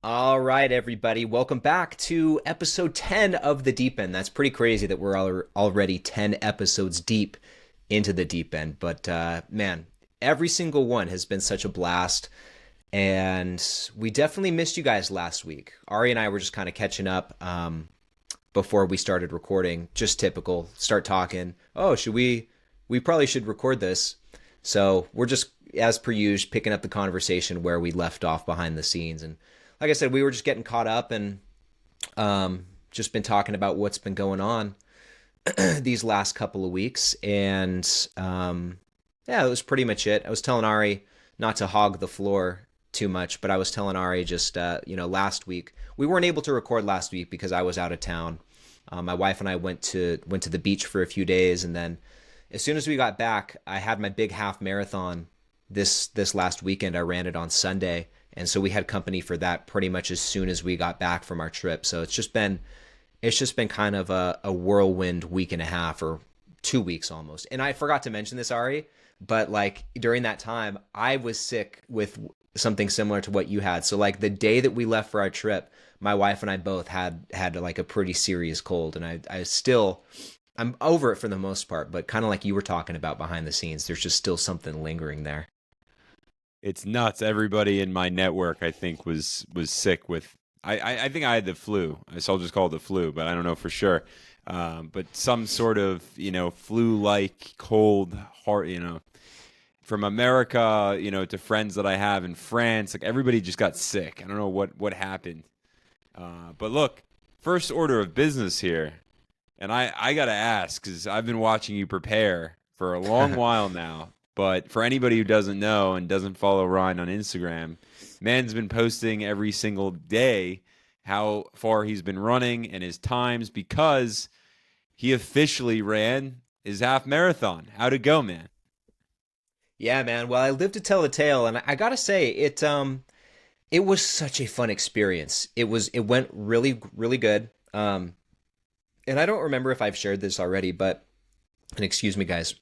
All right, everybody. Welcome back to episode 10 of The Deep End. That's pretty crazy that we're already 10 episodes deep into The Deep End. But man, every single one has been such a blast. And we definitely missed you guys last week. Ari and I were just kind of catching up before we started recording. Just typical. Start talking. Oh, we probably should record this. So we're just, as per usual, picking up the conversation where we left off behind the scenes. And like I said, we were just getting caught up and just been talking about what's been going on these last couple of weeks. And yeah, that was pretty much it. I was telling Ari not to hog the floor too much, but I was telling Ari just, last week, we weren't able to record last week because I was out of town. My wife and I went to the beach for a few days, and then as soon as we got back, I had my big half marathon this last weekend. I ran it on Sunday, and so we had company for that pretty much as soon as we got back from our trip. So it's just been kind of a whirlwind week and a half, or 2 weeks almost. And I forgot to mention this, Ari, but like during that time, I was sick with something similar to what you had. So like the day that we left for our trip, my wife and I both had like a pretty serious cold, and I'm over it for the most part, but kind of like you were talking about behind the scenes, there's just still something lingering there. It's nuts. Everybody in my network, I think, was sick with. I think I had the flu. So I'll just call it the flu, but I don't know for sure. But some sort of flu-like cold, heart. From America, to friends that I have in France, like everybody just got sick. I don't know what happened. But look, first order of business here, and I gotta ask because I've been watching you prepare for a long while now. But for anybody who doesn't know and doesn't follow Ryne on Instagram, man's been posting every single day how far he's been running and his times because he officially ran his half marathon. How'd it go, man? Yeah, man. Well, I lived to tell the tale, and I gotta say, it was such a fun experience. It went really really good. And I don't remember if I've shared this already, but and excuse me, guys.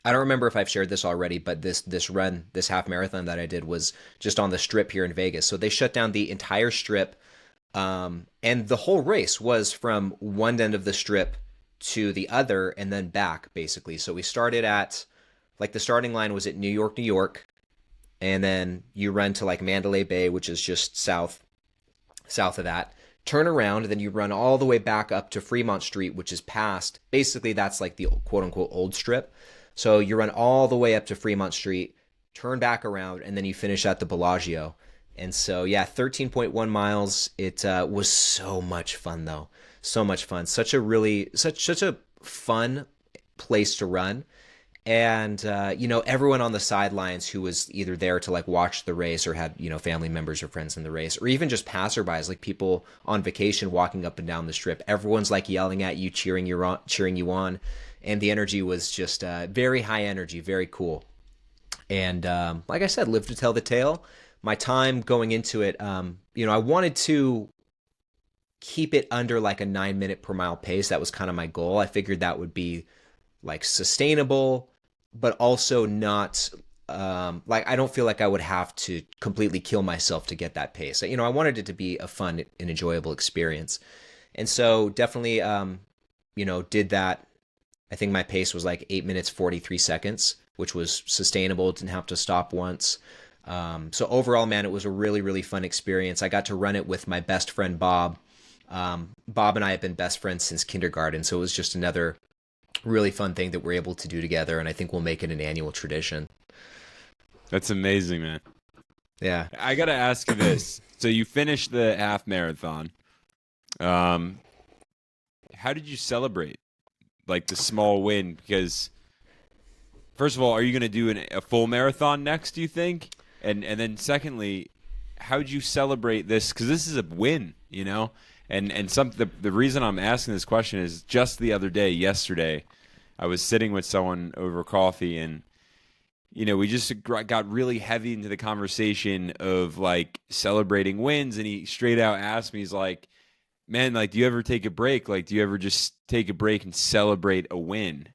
I don't remember if I've shared this already, but this run, this half marathon that I did was just on the strip here in Vegas. So they shut down the entire strip, and the whole race was from one end of the strip to the other and then back, basically. So we started at, like, the starting line was at New York, New York, and then you run to like Mandalay Bay, which is just south of that. Turn around, and then you run all the way back up to Fremont Street, which is past. Basically, that's like the quote unquote old strip. So you run all the way up to Fremont Street, turn back around, and then you finish at the Bellagio. And so, yeah, 13.1 miles. It was so much fun, though. So much fun. Such a fun place to run. And everyone on the sidelines who was either there to like watch the race or had family members or friends in the race, or even just passerbys, like people on vacation walking up and down the strip, everyone's like yelling at you, cheering you on. And the energy was just very high energy, very cool. And like I said, live to tell the tale. My time going into it, I wanted to keep it under like a 9 minute per mile pace. That was kind of my goal. I figured that would be like sustainable, but also not like, I don't feel like I would have to completely kill myself to get that pace. I wanted it to be a fun and enjoyable experience. And so definitely, did that. I think my pace was like 8 minutes 43 seconds, which was sustainable. Didn't have to stop once. So overall, man, it was a really really fun experience. I got to run it with my best friend Bob. Bob and I have been best friends since kindergarten, so it was just another really fun thing that we're able to do together, and I think we'll make it an annual tradition. That's amazing, man. Yeah. I gotta ask you this. So you finished the half marathon. Um, how did you celebrate like the small win? Because first of all, are you gonna do a full marathon next? Do you think? And then secondly, how would you celebrate this? Because this is a win, you know. And the reason I'm asking this question is just the other day, yesterday, I was sitting with someone over coffee, and we just got really heavy into the conversation of like celebrating wins, and he straight out asked me, he's like, "Man, like, do you ever take a break? Like, do you ever just take a break and celebrate a win?"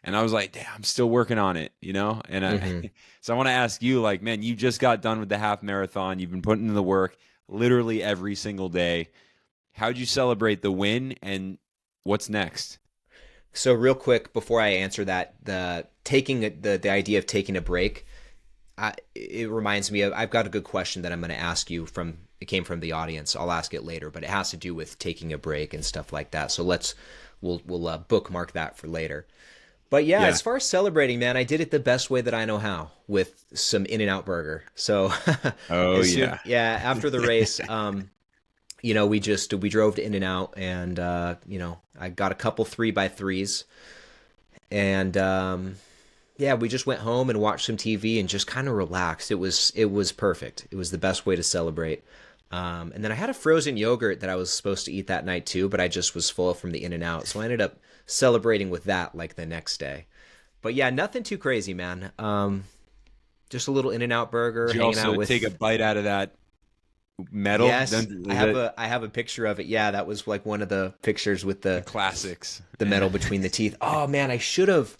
And I was like, "Damn, I'm still working on it, you know." And Hmm. so I want to ask you, like, man, you just got done with the half marathon. You've been putting in the work. literally every single day. How'd you celebrate the win, and what's next? So real quick before I answer that, the idea of taking a break, it reminds me of I've got a good question that I'm going to ask you from it came from the audience. I'll ask it later, but it has to do with taking a break and stuff like that. So we'll bookmark that for later. But yeah, Yeah. as far as celebrating, man, I did it the best way that I know how with some In-N-Out burger. So Oh as soon, yeah. yeah, after the race, we drove to In-N-Out and I got a couple 3x3s and yeah, we just went home and watched some TV and just kind of relaxed. It was perfect. It was the best way to celebrate. And then I had a frozen yogurt that I was supposed to eat that night too, but I just was full from the In-N-Out, so I ended up celebrating with that like the next day. But yeah, nothing too crazy, man. Just a little In-N-Out burger, Did you hanging out also take a with. bite out of that metal? Yes, I Is have that a picture of it. Yeah, that was like one of the pictures with the the classics? the metal between the teeth. Oh man, I should have.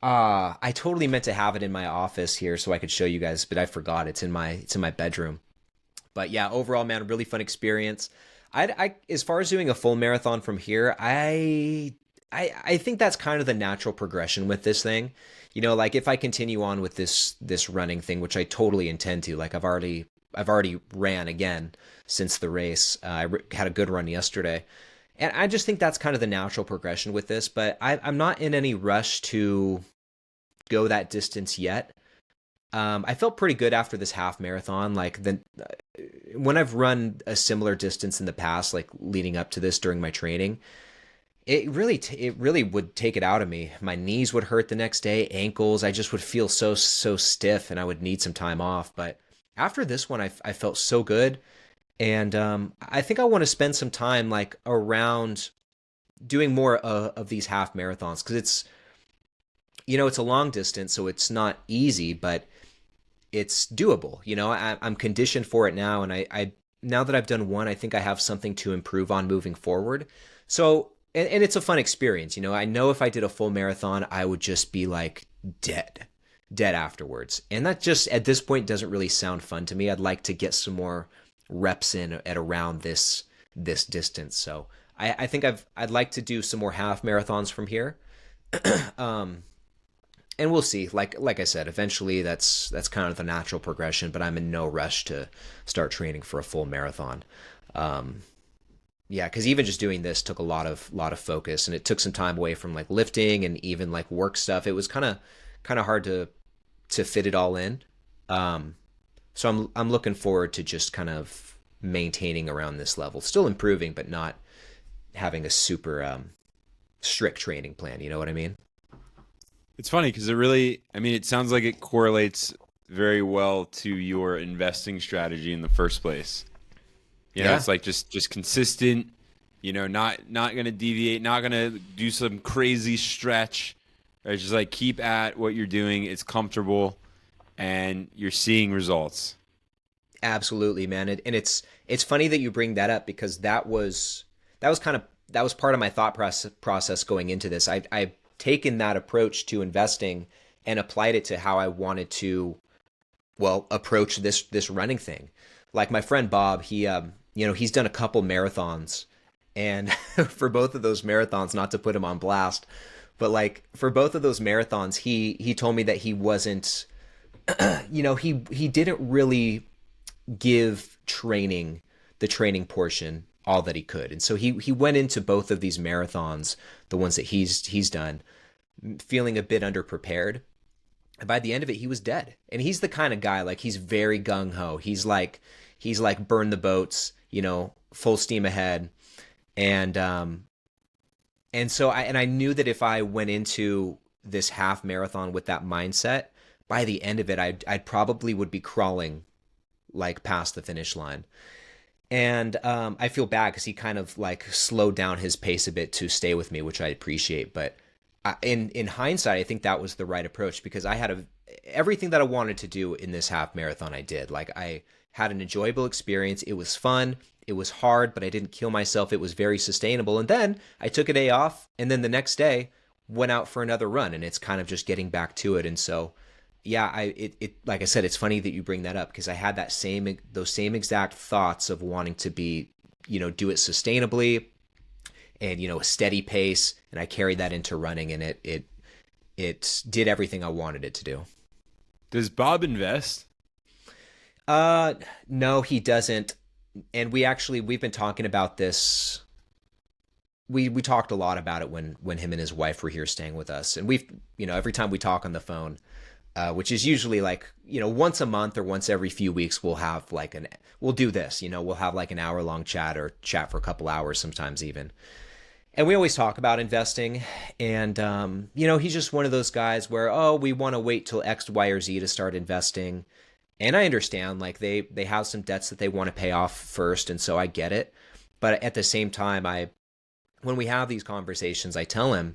I totally meant to have it in my office here so I could show you guys, but I forgot. It's in my bedroom. But yeah, overall, man, really fun experience. As far as doing a full marathon from here, I think that's kind of the natural progression with this thing. Like if I continue on with this running thing, which I totally intend to, like I've already ran again since the race. Had a good run yesterday. And I just think that's kind of the natural progression with this, but I'm not in any rush to go that distance yet. I felt pretty good after this half marathon. Like when I've run a similar distance in the past, like leading up to this during my training, it really would take it out of me. My knees would hurt the next day, ankles. I just would feel so stiff, and I would need some time off. But after this one, I felt so good, and I think I want to spend some time like around doing more of these half marathons because it's a long distance, so it's not easy, but it's doable. I'm conditioned for it now, and I now that I've done one, I think I have something to improve on moving forward. So, and it's a fun experience. I know if I did a full marathon, I would just be like dead afterwards, and that just at this point doesn't really sound fun to me. I'd like to get some more reps in at around this distance. So, I think I'd like to do some more half marathons from here. um, and we'll see. Like I said, eventually that's kind of the natural progression. But I'm in no rush to start training for a full marathon. Um, yeah, because even just doing this took a lot of focus, and it took some time away from like lifting and even like work stuff. It was kind of hard to fit it all in. Um, so I'm looking forward to just kind of maintaining around this level, still improving, but not having a super strict training plan. You know what I mean? It's funny because it sounds like it correlates very well to your investing strategy in the first place. Yeah. It's like just consistent, not going to deviate, not going to do some crazy stretch. Right? Just like keep at what you're doing. It's comfortable and you're seeing results. Absolutely, man. And it's funny that you bring that up because that was part of my thought process going into this. I've taken that approach to investing and applied it to how I wanted to approach this running thing. Like my friend Bob, he's done a couple marathons, and for both of those marathons, not to put him on blast, but like for both of those marathons, he told me that he wasn't, he didn't really give the training portion all that he could. And so he went into both of these marathons, the ones that he's done, feeling a bit underprepared. And by the end of it, he was dead. And he's the kind of guy, like he's very gung ho. He's like burn the boats, full steam ahead. And so I knew that if I went into this half marathon with that mindset, by the end of it, I'd probably would be crawling like past the finish line. And I feel bad because he kind of like slowed down his pace a bit to stay with me, which I appreciate. But in hindsight, I think that was the right approach because I had everything that I wanted to do in this half marathon. I did. Like I had an enjoyable experience. It was fun. It was hard, but I didn't kill myself. It was very sustainable. And then I took a day off, and then the next day went out for another run, and it's kind of just getting back to it. And so yeah, like I said, it's funny that you bring that up because I had those same exact thoughts of wanting to be, do it sustainably and, a steady pace. And I carried that into running, and it did everything I wanted it to do. Does Bob invest? Uh, no, he doesn't. And we've been talking about this. We talked a lot about it when him and his wife were here staying with us, and every time we talk on the phone, which is usually like once a month or once every few weeks, we'll do this. We'll have like an hour long chat or chat for a couple hours sometimes even. And we always talk about investing, and he's just one of those guys where, oh, we want to wait till X, Y, or Z to start investing. And I understand, like they have some debts that they want to pay off first, and so I get it. But at the same time, when we have these conversations, I tell him,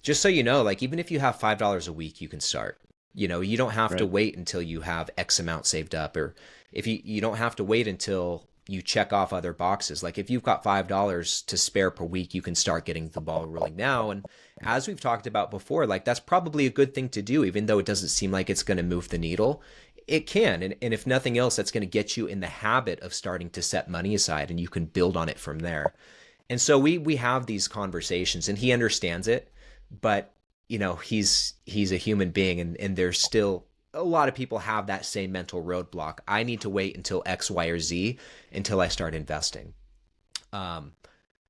just so you know, like even if you have $5 a week, you can start. You don't have to Right. wait until you have X amount saved up, or if you don't have to wait until you check off other boxes. Like if you've got $5 to spare per week, you can start getting the ball rolling now. And as we've talked about before, like that's probably a good thing to do, even though it doesn't seem like it's going to move the needle. It can, and if nothing else, that's going to get you in the habit of starting to set money aside, and you can build on it from there. And so we have these conversations, and he understands it, but he's a human being, and there's still a lot of people have that same mental roadblock. I need to wait until X, Y, or Z until I start investing. Um,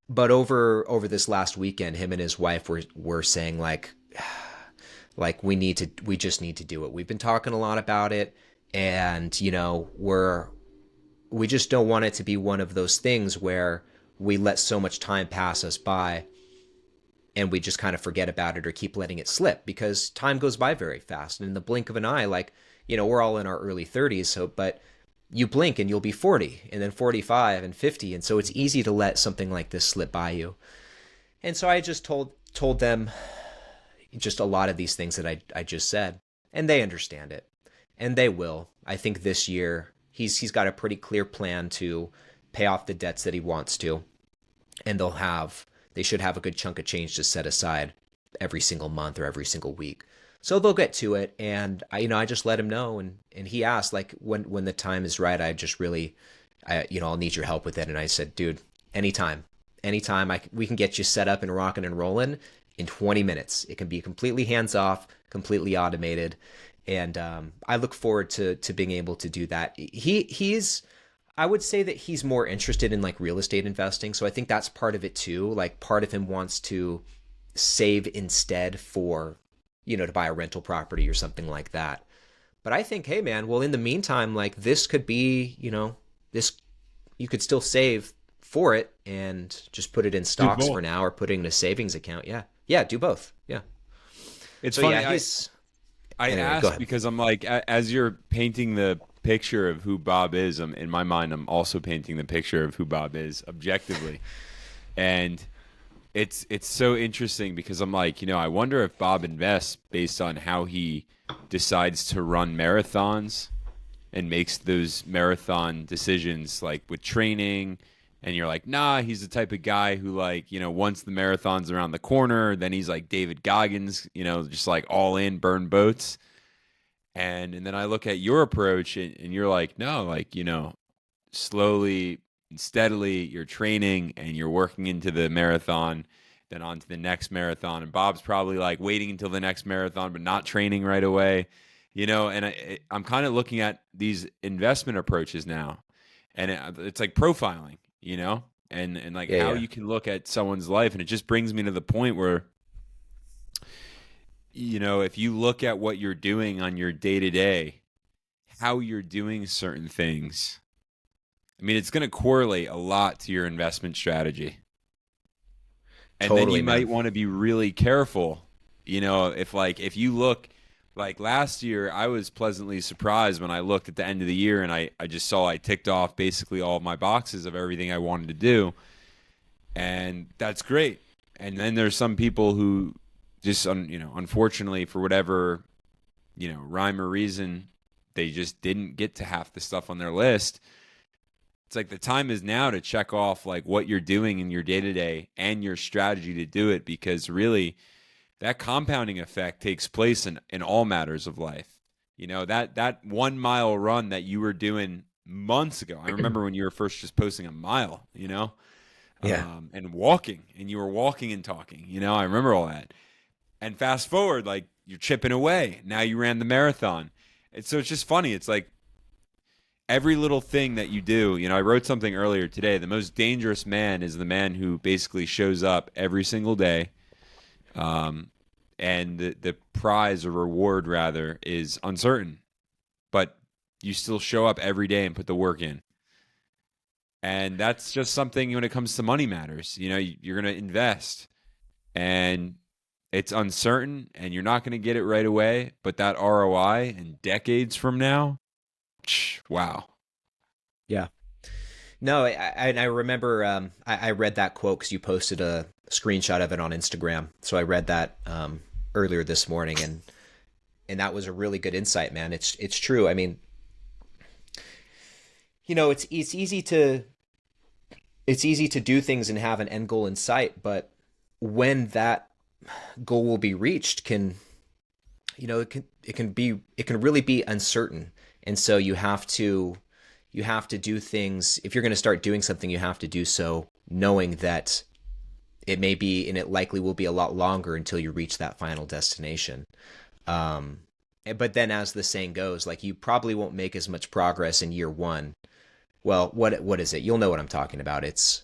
but over this last weekend, him and his wife were saying like we just need to do it. We've been talking a lot about it, and we just don't want it to be one of those things where we let so much time pass us by and we just kind of forget about it or keep letting it slip, because time goes by very fast. And in the blink of an eye, like, we're all in our early 30s, but you blink and you'll be 40 and then 45 and 50. And so it's easy to let something like this slip by you. And so I just told them just a lot of these things that I just said, and they understand it, and they will. I think this year he's got a pretty clear plan to pay off the debts that he wants to, and they should have a good chunk of change to set aside every single month or every single week. So they'll get to it, and I just let him know, and he asked like when the time is right. I just really, I'll need your help with it, and I said, dude, anytime, anytime we can get you set up and rocking and rolling in 20 minutes. It can be completely hands off, completely automated, and I look forward to being able to do that. He's I would say that he's more interested in like real estate investing. So I think that's part of it too. Like part of him wants to save instead for, to buy a rental property or something like that. But I think, hey man, well in the meantime, like this could be, this you could still save for it and just put it in Do stocks both. for now or put it in a savings account. Yeah. Yeah, do both. Yeah. It's So yeah, funny. he's I anyway, go asked ahead. because I'm like, as you're painting the picture of who Bob is, in my mind, I'm also painting the picture of who Bob is objectively, and it's so interesting because I'm like, I wonder if Bob invests based on how he decides to run marathons and makes those marathon decisions, like with training. And you're like, nah, he's the type of guy who, like, once the marathon's around the corner, then he's like David Goggins, just like all in, burn boats. And then I look at your approach, and you're like, no, like, slowly and steadily you're training and you're working into the marathon, then on to the next marathon. And Bob's probably like waiting until the next marathon, but not training right away, and I'm kind of looking at these investment approaches now, and it's like profiling, and like Yeah, how yeah. you can look at someone's life. And it just brings me to the point where, if you look at what you're doing on your day to day, how you're doing certain things, I mean, it's going to correlate a lot to your investment strategy. And then Totally, you man. might want to be really careful, if you look, like last year, I was pleasantly surprised when I looked at the end of the year and I just saw I ticked off basically all of my boxes of everything I wanted to do. And that's great. And then there's some people who just, unfortunately, for whatever, rhyme or reason, they just didn't get to half the stuff on their list. It's like the time is now to check off like what you're doing in your day to day and your strategy to do it, because really that compounding effect takes place in all matters of life. That 1 mile run that you were doing months ago. I remember when you were first just posting a mile, Yeah. and walking, and you were walking and talking. I remember all that. And fast forward, like you're chipping away. Now you ran the marathon. So it's just funny. It's like every little thing that you do. I wrote something earlier today. The most dangerous man is the man who basically shows up every single day. And the prize or reward, rather, is uncertain. But you still show up every day and put the work in. And that's just something when it comes to money matters. You're going to invest. And it's uncertain and you're not going to get it right away, but that ROI in decades from now, wow. Yeah. No, I remember I read that quote because you posted a screenshot of it on Instagram. So I read that earlier this morning, and that was a really good insight, man. It's true. I mean, it's easy to do things and have an end goal in sight, but when that goal will be reached it can really be uncertain. And so you have to do things. If you're going to start doing something, you have to do so knowing that it may be, and it likely will be, a lot longer until you reach that final destination. But then, as the saying goes, like, you probably won't make as much progress in year one. Well, what is it? You'll know what I'm talking about. It's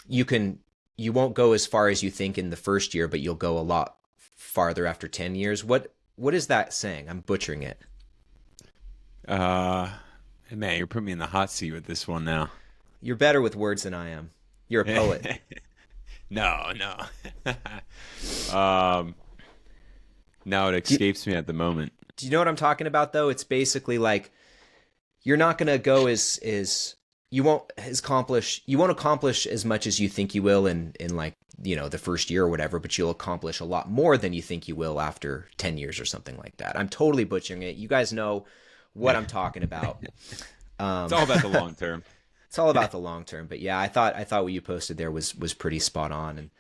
you won't go as far as you think in the first year, but you'll go a lot farther after 10 years. What is that saying? I'm butchering it. Man, you're putting me in the hot seat with this one now. You're better with words than I am. You're a poet. No, no. um, Now it escapes me at the moment. Do you know what I'm talking about, though? It's basically like you're not going to go as you won't accomplish as much as you think you will in like, the first year or whatever, but you'll accomplish a lot more than you think you will after 10 years or something like that. I'm totally butchering it. You guys know what I'm talking about. It's all about the long term. It's all about the long term. But yeah, I thought what you posted there was pretty spot on. And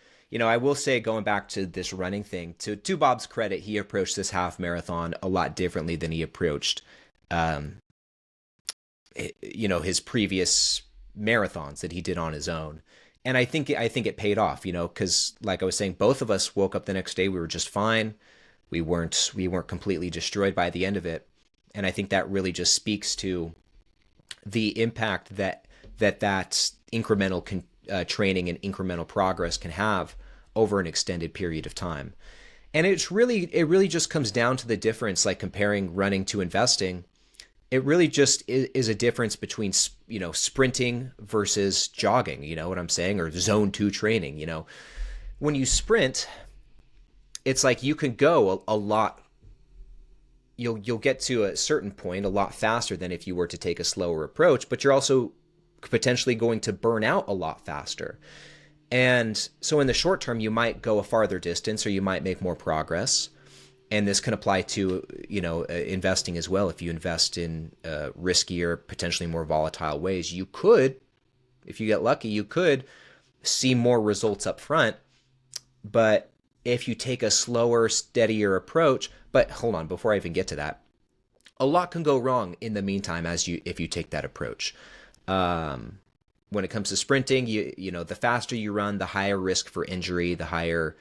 I will say, going back to this running thing, to Bob's credit, he approached this half marathon a lot differently than he approached his previous marathons that he did on his own. And I think it paid off, because like I was saying, both of us woke up the next day, we were just fine. We weren't completely destroyed by the end of it. And I think that really just speaks to the impact that incremental training and incremental progress can have over an extended period of time. And it really just comes down to the difference, like comparing running to investing. It really just is a difference between, sprinting versus jogging, you know what I'm saying? Or zone 2 training, When you sprint, it's like you can go a lot. You'll get to a certain point a lot faster than if you were to take a slower approach, but you're also potentially going to burn out a lot faster. And so in the short term, you might go a farther distance or you might make more progress. And this can apply to, investing as well. If you invest in riskier, potentially more volatile ways, you could, if you get lucky, you could see more results up front. But if you take a slower, steadier approach, but hold on, before I even get to that, a lot can go wrong in the meantime if you take that approach. When it comes to sprinting, the faster you run, the higher risk for injury, the higher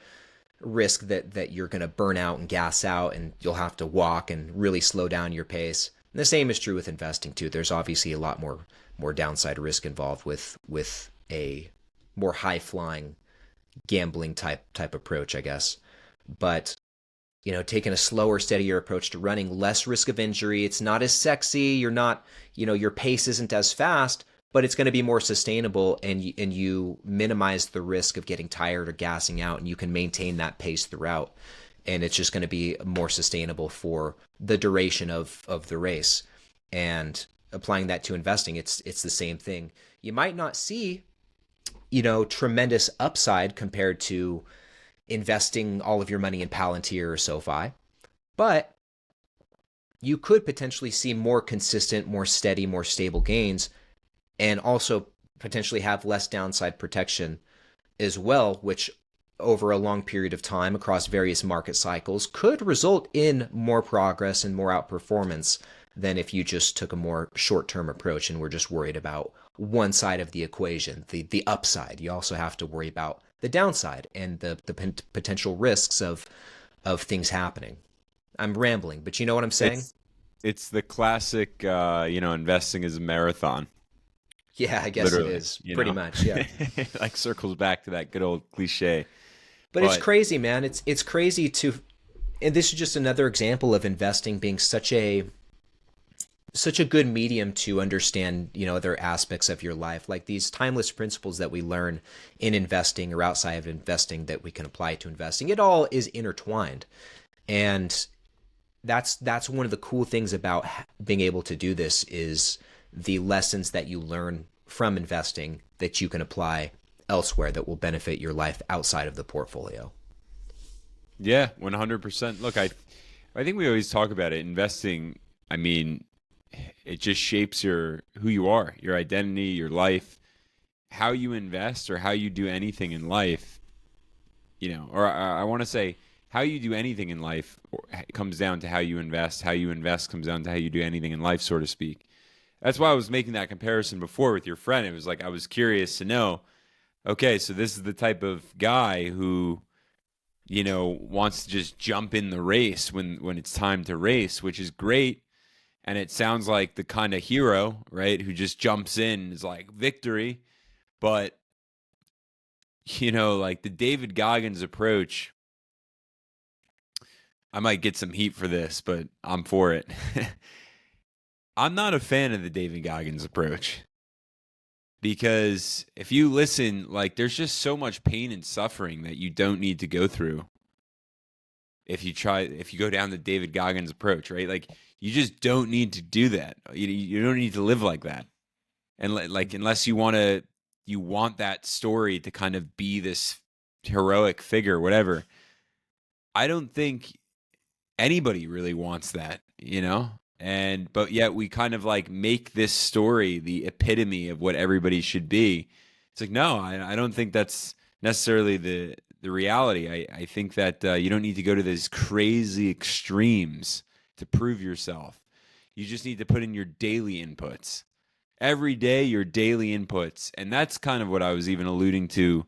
risk that you're going to burn out and gas out, and you'll have to walk and really slow down your pace. And the same is true with investing too. There's obviously a lot more downside risk involved with a more high flying gambling type approach, I guess. But taking a slower, steadier approach to running, less risk of injury. It's not as sexy. You're not, your pace isn't as fast, but it's going to be more sustainable, and you minimize the risk of getting tired or gassing out, and you can maintain that pace throughout. And it's just going to be more sustainable for the duration of the race. And applying that to investing, it's the same thing. You might not see, tremendous upside compared to investing all of your money in Palantir or SoFi, but you could potentially see more consistent, more steady, more stable gains, and also potentially have less downside protection as well, which over a long period of time across various market cycles could result in more progress and more outperformance than if you just took a more short-term approach and were just worried about one side of the equation, the upside. You also have to worry about the downside and the potential risks of things happening. I'm rambling, but you know what I'm saying? It's the classic, investing is a marathon, Yeah, I guess it literally. is pretty much. Yeah. Like circles back to that good old cliche. But it's But crazy, man. It's crazy to, and this is just another example of investing being such a good medium to understand, other aspects of your life, like these timeless principles that we learn in investing or outside of investing that we can apply to investing. It all is intertwined. And that's one of the cool things about being able to do this is the lessons that you learn from investing that you can apply elsewhere that will benefit your life outside of the portfolio. yeah, 100%. Look, I think we always talk about it. Investing, I mean, it just shapes who you are, your identity, your life, how you invest or how you do anything in life, or I want to say how you do anything in life comes down to how you invest. How you invest comes down to how you do anything in life, so to speak. That's why I was making that comparison before with your friend. It was like I was curious to know, okay, so this is the type of guy who, wants to just jump in the race when it's time to race, which is great. And it sounds like the kind of hero, right, who just jumps in and is like victory. But, like the David Goggins approach, I might get some heat for this, but I'm for it. I'm not a fan of the David Goggins approach because if you listen, like there's just so much pain and suffering that you don't need to go through if you go down the David Goggins approach, right? Like you just don't need to do that. You don't need to live like that. And like unless you want that story to kind of be this heroic figure, whatever. I don't think anybody really wants that. But yet we kind of like make this story the epitome of what everybody should be. It's like, no, I don't think that's necessarily the reality. I think that you don't need to go to these crazy extremes to prove yourself. You just need to put in your daily inputs. Every day, your daily inputs. And that's kind of what I was even alluding to,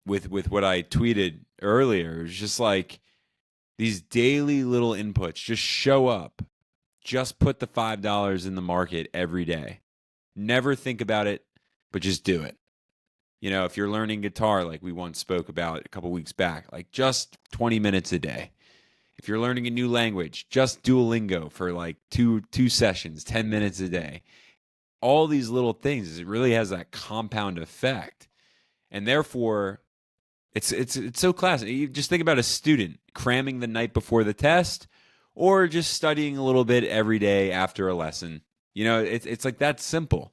with what I tweeted earlier. It's just like these daily little inputs. Just show up. Just put the $5 in the market every day. Never think about it, but just do it. If you're learning guitar, like we once spoke about a couple weeks back, like just 20 minutes a day. If you're learning a new language, just Duolingo for like two sessions, 10 minutes a day. All these little things, it really has that compound effect. And therefore, it's so classic. You just think about a student cramming the night before the test or just studying a little bit every day after a lesson. It's like that simple.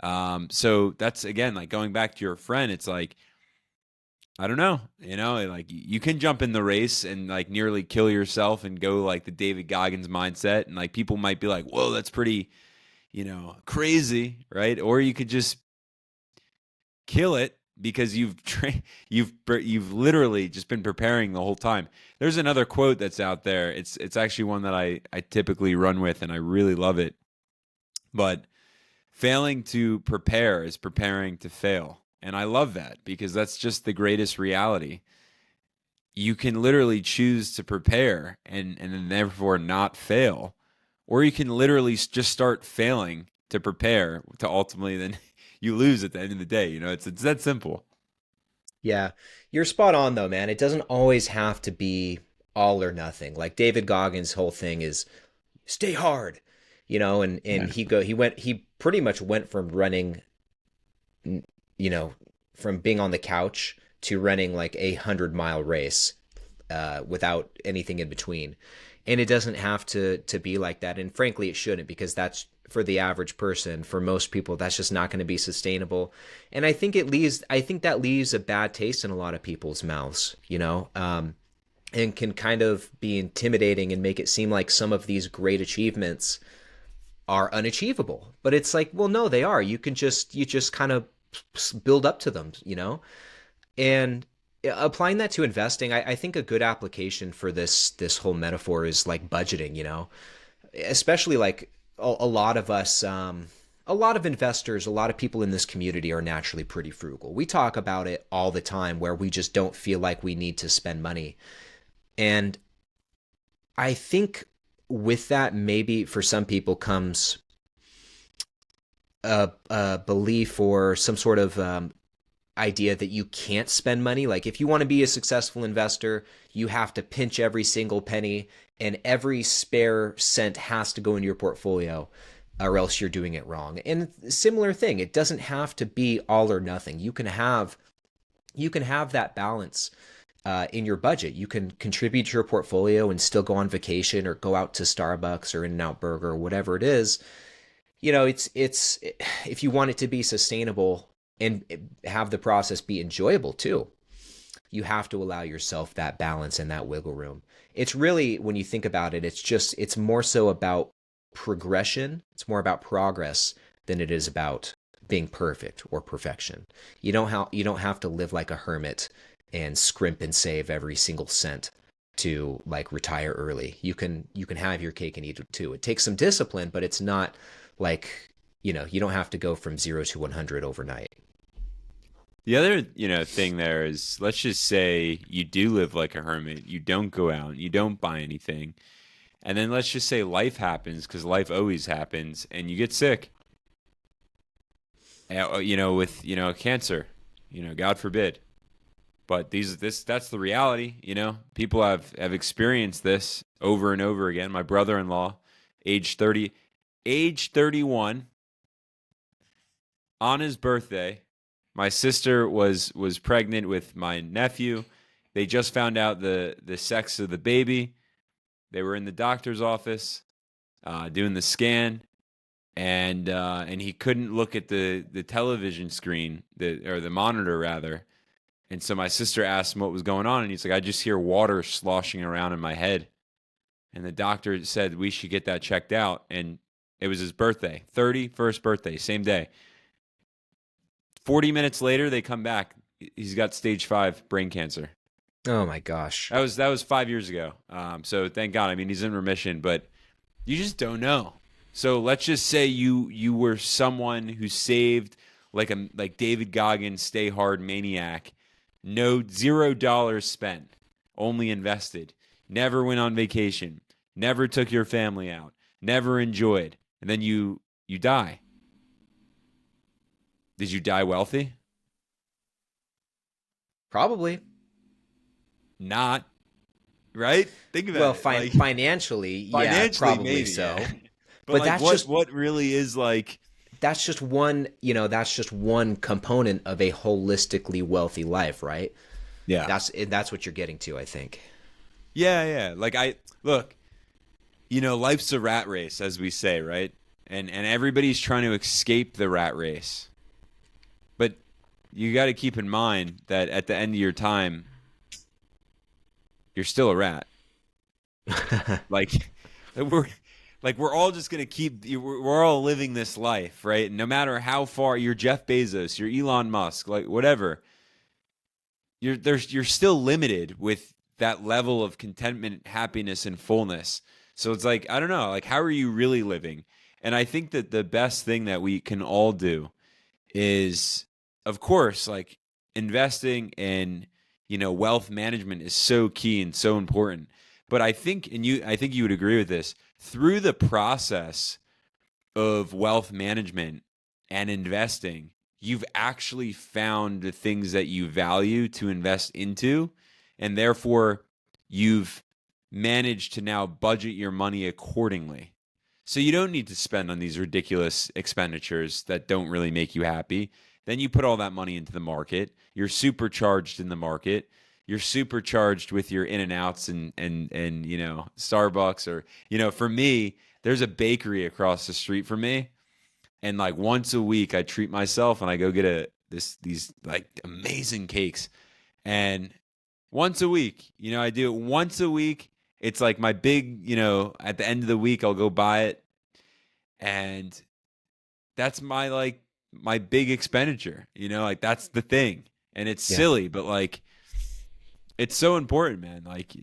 So that's again, like going back to your friend, it's like, I don't know, like you can jump in the race and like nearly kill yourself and go like the David Goggins mindset. And like people might be like, whoa, that's pretty, crazy, right? Or you could just kill it because you've literally just been preparing the whole time. There's another quote that's out there. It's actually one that I typically run with and I really love it. But failing to prepare is preparing to fail. And I love that because that's just the greatest reality. You can literally choose to prepare and therefore not fail. Or you can literally just start failing to prepare to ultimately then you lose at the end of the day. It's that simple. Yeah, you're spot on though, man. It doesn't always have to be all or nothing. Like David Goggins' whole thing is stay hard, and Yeah. he pretty much went from running, from being on the couch to running like 100-mile race, without anything in between. And it doesn't have to be like that. And frankly, it shouldn't, because that's for the average person. For most people, that's just not going to be sustainable. And I think that leaves a bad taste in a lot of people's mouths, and can kind of be intimidating and make it seem like some of these great achievements are unachievable. But it's like, well, no, they are. You just kind of build up to them. And applying that to investing, I think a good application for this whole metaphor is like budgeting, especially like a lot of us, a lot of investors, a lot of people in this community are naturally pretty frugal. We talk about it all the time where we just don't feel like we need to spend money. And I think with that, maybe for some people comes a belief or some sort of idea that you can't spend money. Like if you want to be a successful investor, you have to pinch every single penny and every spare cent has to go into your portfolio or else you're doing it wrong. And similar thing, it doesn't have to be all or nothing. You can have that balance in your budget. You can contribute to your portfolio and still go on vacation or go out to Starbucks or In-N-Out Burger or whatever it is. It's if you want it to be sustainable and have the process be enjoyable too, you have to allow yourself that balance and that wiggle room. It's really, when you think about it, it's more so about progression. It's more about progress than it is about being perfect or perfection. You don't have to live like a hermit and scrimp and save every single cent to like retire early. You can have your cake and eat it too. It takes some discipline, but it's not like, you don't have to go from 0 to 100 overnight. The other, thing there is, let's just say you do live like a hermit. You don't go out, you don't buy anything. And then let's just say life happens, because life always happens, and you get sick. With, cancer, God forbid. But that's the reality, People have experienced this over and over again. My brother-in-law, age 31, on his birthday, my sister was pregnant with my nephew. They just found out the sex of the baby. They were in the doctor's office doing the scan, and he couldn't look at the television screen, or the monitor rather. And so my sister asked him what was going on, and he's like, "I just hear water sloshing around in my head." And the doctor said we should get that checked out. And it was his birthday, 31st birthday, same day. 40 minutes later, they come back. He's got stage 5 brain cancer. Oh my gosh. That was 5 years ago. So thank God. I mean, he's in remission, but you just don't know. So let's just say you were someone who saved like David Goggins, stay hard maniac, no $0 spent, only invested, never went on vacation, never took your family out, never enjoyed, and then you die. Did you die wealthy? Probably. Not, right? Think about Well, it. Like financially, yeah, financially, probably maybe, so. yeah. But But like, that's what just what really is like? that's just one component of a holistically wealthy life, right? Yeah, That's what you're getting to, I think. yeah, yeah. Like I look, life's a rat race, as we say, right? And everybody's trying to escape the rat race, but you got to keep in mind that at the end of your time, you're still a rat. Like we're we're all just gonna keep. We're all living this life, right? And no matter how far you're Jeff Bezos, you're Elon Musk, like whatever, you're still limited with that level of contentment, happiness, and fullness. So it's like, I don't know, like how are you really living? And I think that the best thing that we can all do is, of course, like investing in wealth management is so key and so important. But I think you would agree with this, through the process of wealth management and investing, you've actually found the things that you value to invest into, and therefore you've managed to now budget your money accordingly. So you don't need to spend on these ridiculous expenditures that don't really make you happy. Then you put all that money into the market. You're supercharged in the market. You're supercharged with your in and outs and Starbucks, or for me, there's a bakery across the street from me, and like once a week I treat myself and I go get these like amazing cakes. And once a week, I do it once a week. It's like my big, at the end of the week I'll go buy it, and that's my big expenditure, like that's the thing. And it's Yeah. silly, but like it's so important, man. Like,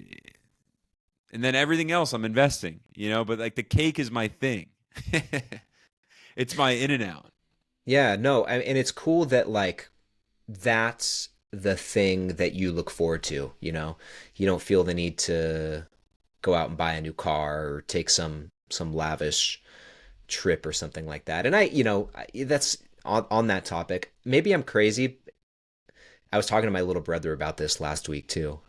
and then everything else I'm investing, but like the cake is my thing. It's my in and out. Yeah, no, and it's cool that like that's the thing that you look forward to, you know. You don't feel the need to go out and buy a new car or take some lavish trip or something like that. And that's on that topic. Maybe I'm crazy. I was talking to my little brother about this last week too.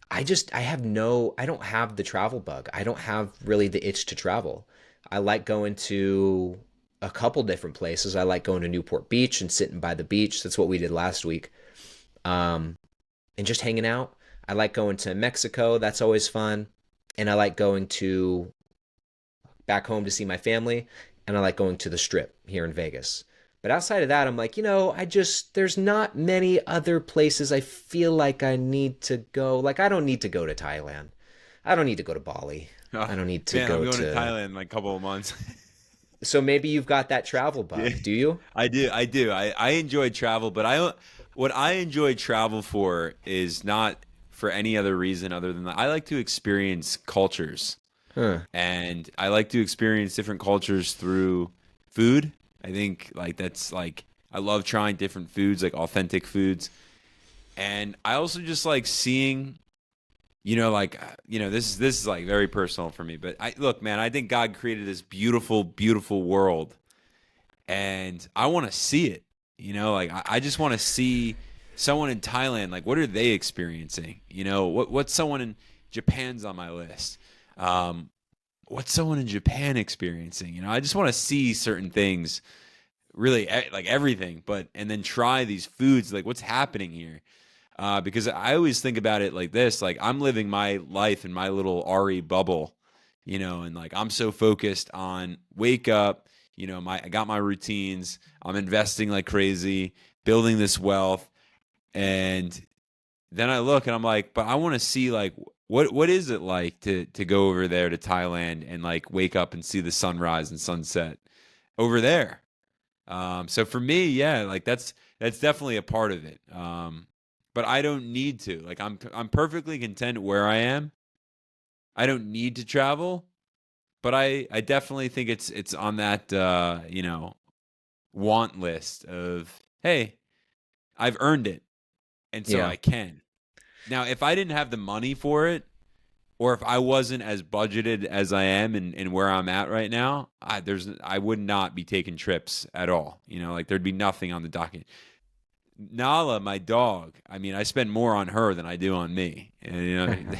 I don't have the travel bug. I don't have really the itch to travel. I like going to a couple different places. I like going to Newport Beach and sitting by the beach. That's what we did last week. Um, and just hanging out. I like going to Mexico. That's always fun. And I like going to back home to see my family. And I like going to the strip here in Vegas. But outside of that, I'm like, there's not many other places I feel like I need to go. Like, I don't need to go to Thailand. I don't need to go to Bali. Oh, I don't need to man, I'm go going to to. Thailand in like a couple of months. So maybe you've got that travel Yeah, bug, do you? I do. I do. I enjoy travel, but what I enjoy travel for is not for any other reason other than that I like to experience cultures. Huh. And I like to experience different cultures through food. I think like that's like I love trying different foods, like authentic foods. And I also just like seeing, this is like very personal for me, but I look, man, I think God created this beautiful, beautiful world and I want to see it. Like I just want to see someone in Thailand, like what are they experiencing? What's someone in Japan's on my list. What's someone in Japan experiencing? I just want to see certain things, really like everything, and then try these foods, like what's happening here. Because I always think about it like this, like I'm living my life in my little RE bubble, and like I'm so focused on wake up, I got my routines, I'm investing like crazy, building this wealth, and then I look and I'm like, but I want to see like what is it like to go over there to Thailand and like wake up and see the sunrise and sunset over there. So for me, yeah, like that's definitely a part of it. But I don't need to. Like I'm perfectly content where I am. I don't need to travel, but I definitely think it's on that want list of, hey, I've earned it and so Yeah. I can. Now, if I didn't have the money for it, or if I wasn't as budgeted as I am and where I'm at right now, I would not be taking trips at all. Like there'd be nothing on the docket. Nala, my dog, I mean, I spend more on her than I do on me. And,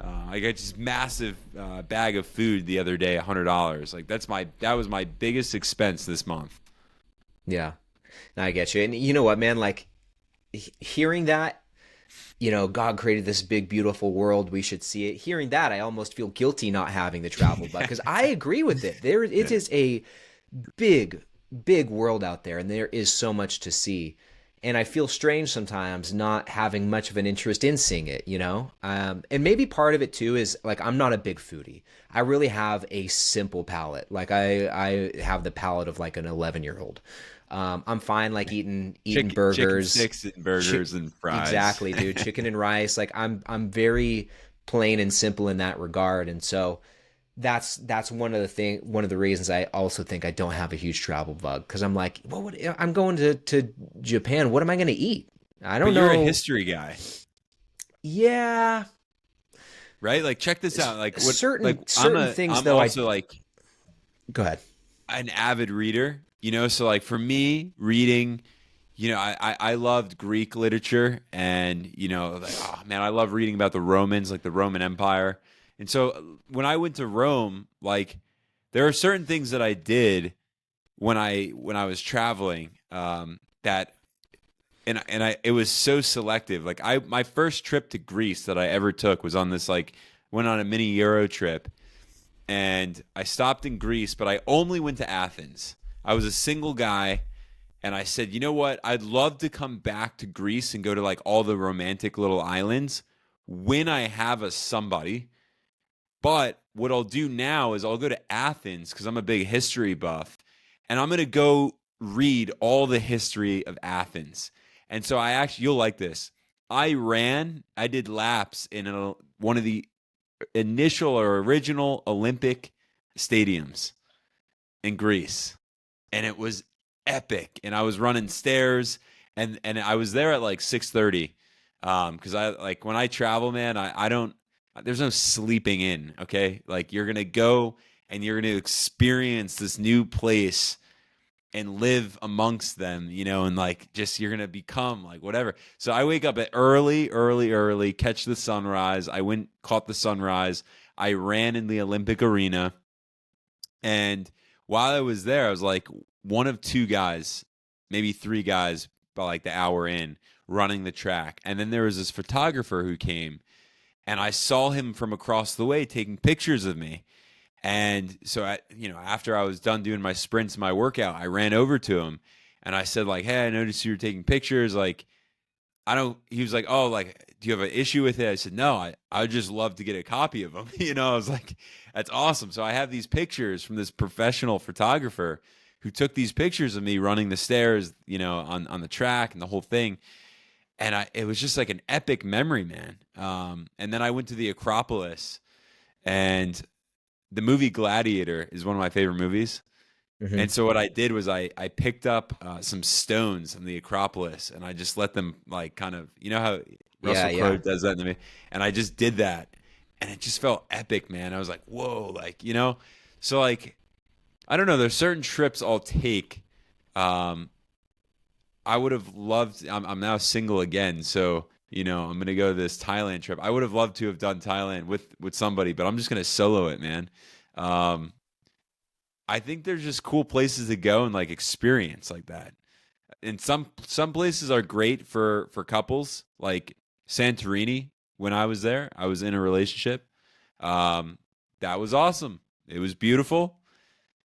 I got this massive bag of food the other day, $100. Like that was my biggest expense this month. Yeah. I get you. And you know what, man? Like hearing that, God created this big, beautiful world. We should see it. Hearing that, I almost feel guilty not having the travel bug because I agree with it. It Yeah. is a big, big world out there, and there is so much to see. And I feel strange sometimes not having much of an interest in seeing it, And maybe part of it too is like I'm not a big foodie. I really have a simple palate. Like I have the palate of like an 11-year-old. I'm fine like eating Chicken burgers. sticks and burgers and fries. Exactly, dude. Chicken and rice. Like I'm very plain and simple in that regard. And so that's one of the reasons I also think I don't have a huge travel bug because I'm like, I'm going to Japan. What am I going to eat? I But don't you're a know. history guy, Yeah, right? Like check this out. Like what like certain things I'm though. I also like Go ahead. an avid reader, so like for me, reading, I loved Greek literature and, like, oh man, I love reading about the Romans, like the Roman Empire. And so when I went to Rome, like there are certain things that I did when I was traveling, that and I it was so selective. Like my first trip to Greece that I ever took was on this like went on a mini Euro trip and I stopped in Greece, but I only went to Athens. I was a single guy, and I said, you know what? I'd love to come back to Greece and go to like all the romantic little islands when I have a somebody. But what I'll do now is I'll go to Athens because I'm a big history buff, and I'm going to go read all the history of Athens. And so I actually, you'll like this. I did laps in one of the initial or original Olympic stadiums in Greece, and it was epic. And I was running stairs, and I was there at like 6:30, because I like when I travel, man. I don't. There's no sleeping in. Okay, like you're gonna go and you're gonna experience this new place and live amongst them, and like just you're gonna become like whatever. So I wake up at early, catch the sunrise. I went, caught the sunrise. I ran in the Olympic arena, and while I was there, I was like one of two guys, maybe three guys, by like the hour in running the track. And then there was this photographer who came, and I saw him from across the way taking pictures of me. And so after I was done doing my sprints, my workout, I ran over to him and I said like, "Hey, I noticed you were taking pictures. Like, I don't," he was like, "Oh, like, do you have an issue with it?" I said, "No, I would just love to get a copy of them." I was like, "That's awesome." So I have these pictures from this professional photographer who took these pictures of me running the stairs, on the track and the whole thing. And it was just like an epic memory, man. And then I went to the Acropolis, and the movie Gladiator is one of my favorite movies. Hmm. And so what I did was I picked up some stones from the Acropolis, and I just let them like kind of, how Yeah, Russell Crowe yeah. does that in the movie. And I just did that, and it just felt epic, man. I was like, whoa, like, so like, I don't know. There's certain trips I'll take. Um, I would have loved. I'm now single again, so I'm gonna go to this Thailand trip. I would have loved to have done Thailand with somebody, but I'm just gonna solo it, man. Um, I think there's just cool places to go and like experience like that. And some places are great for couples, like Santorini. When I was there, I was in a relationship. Um, that was awesome. It was beautiful,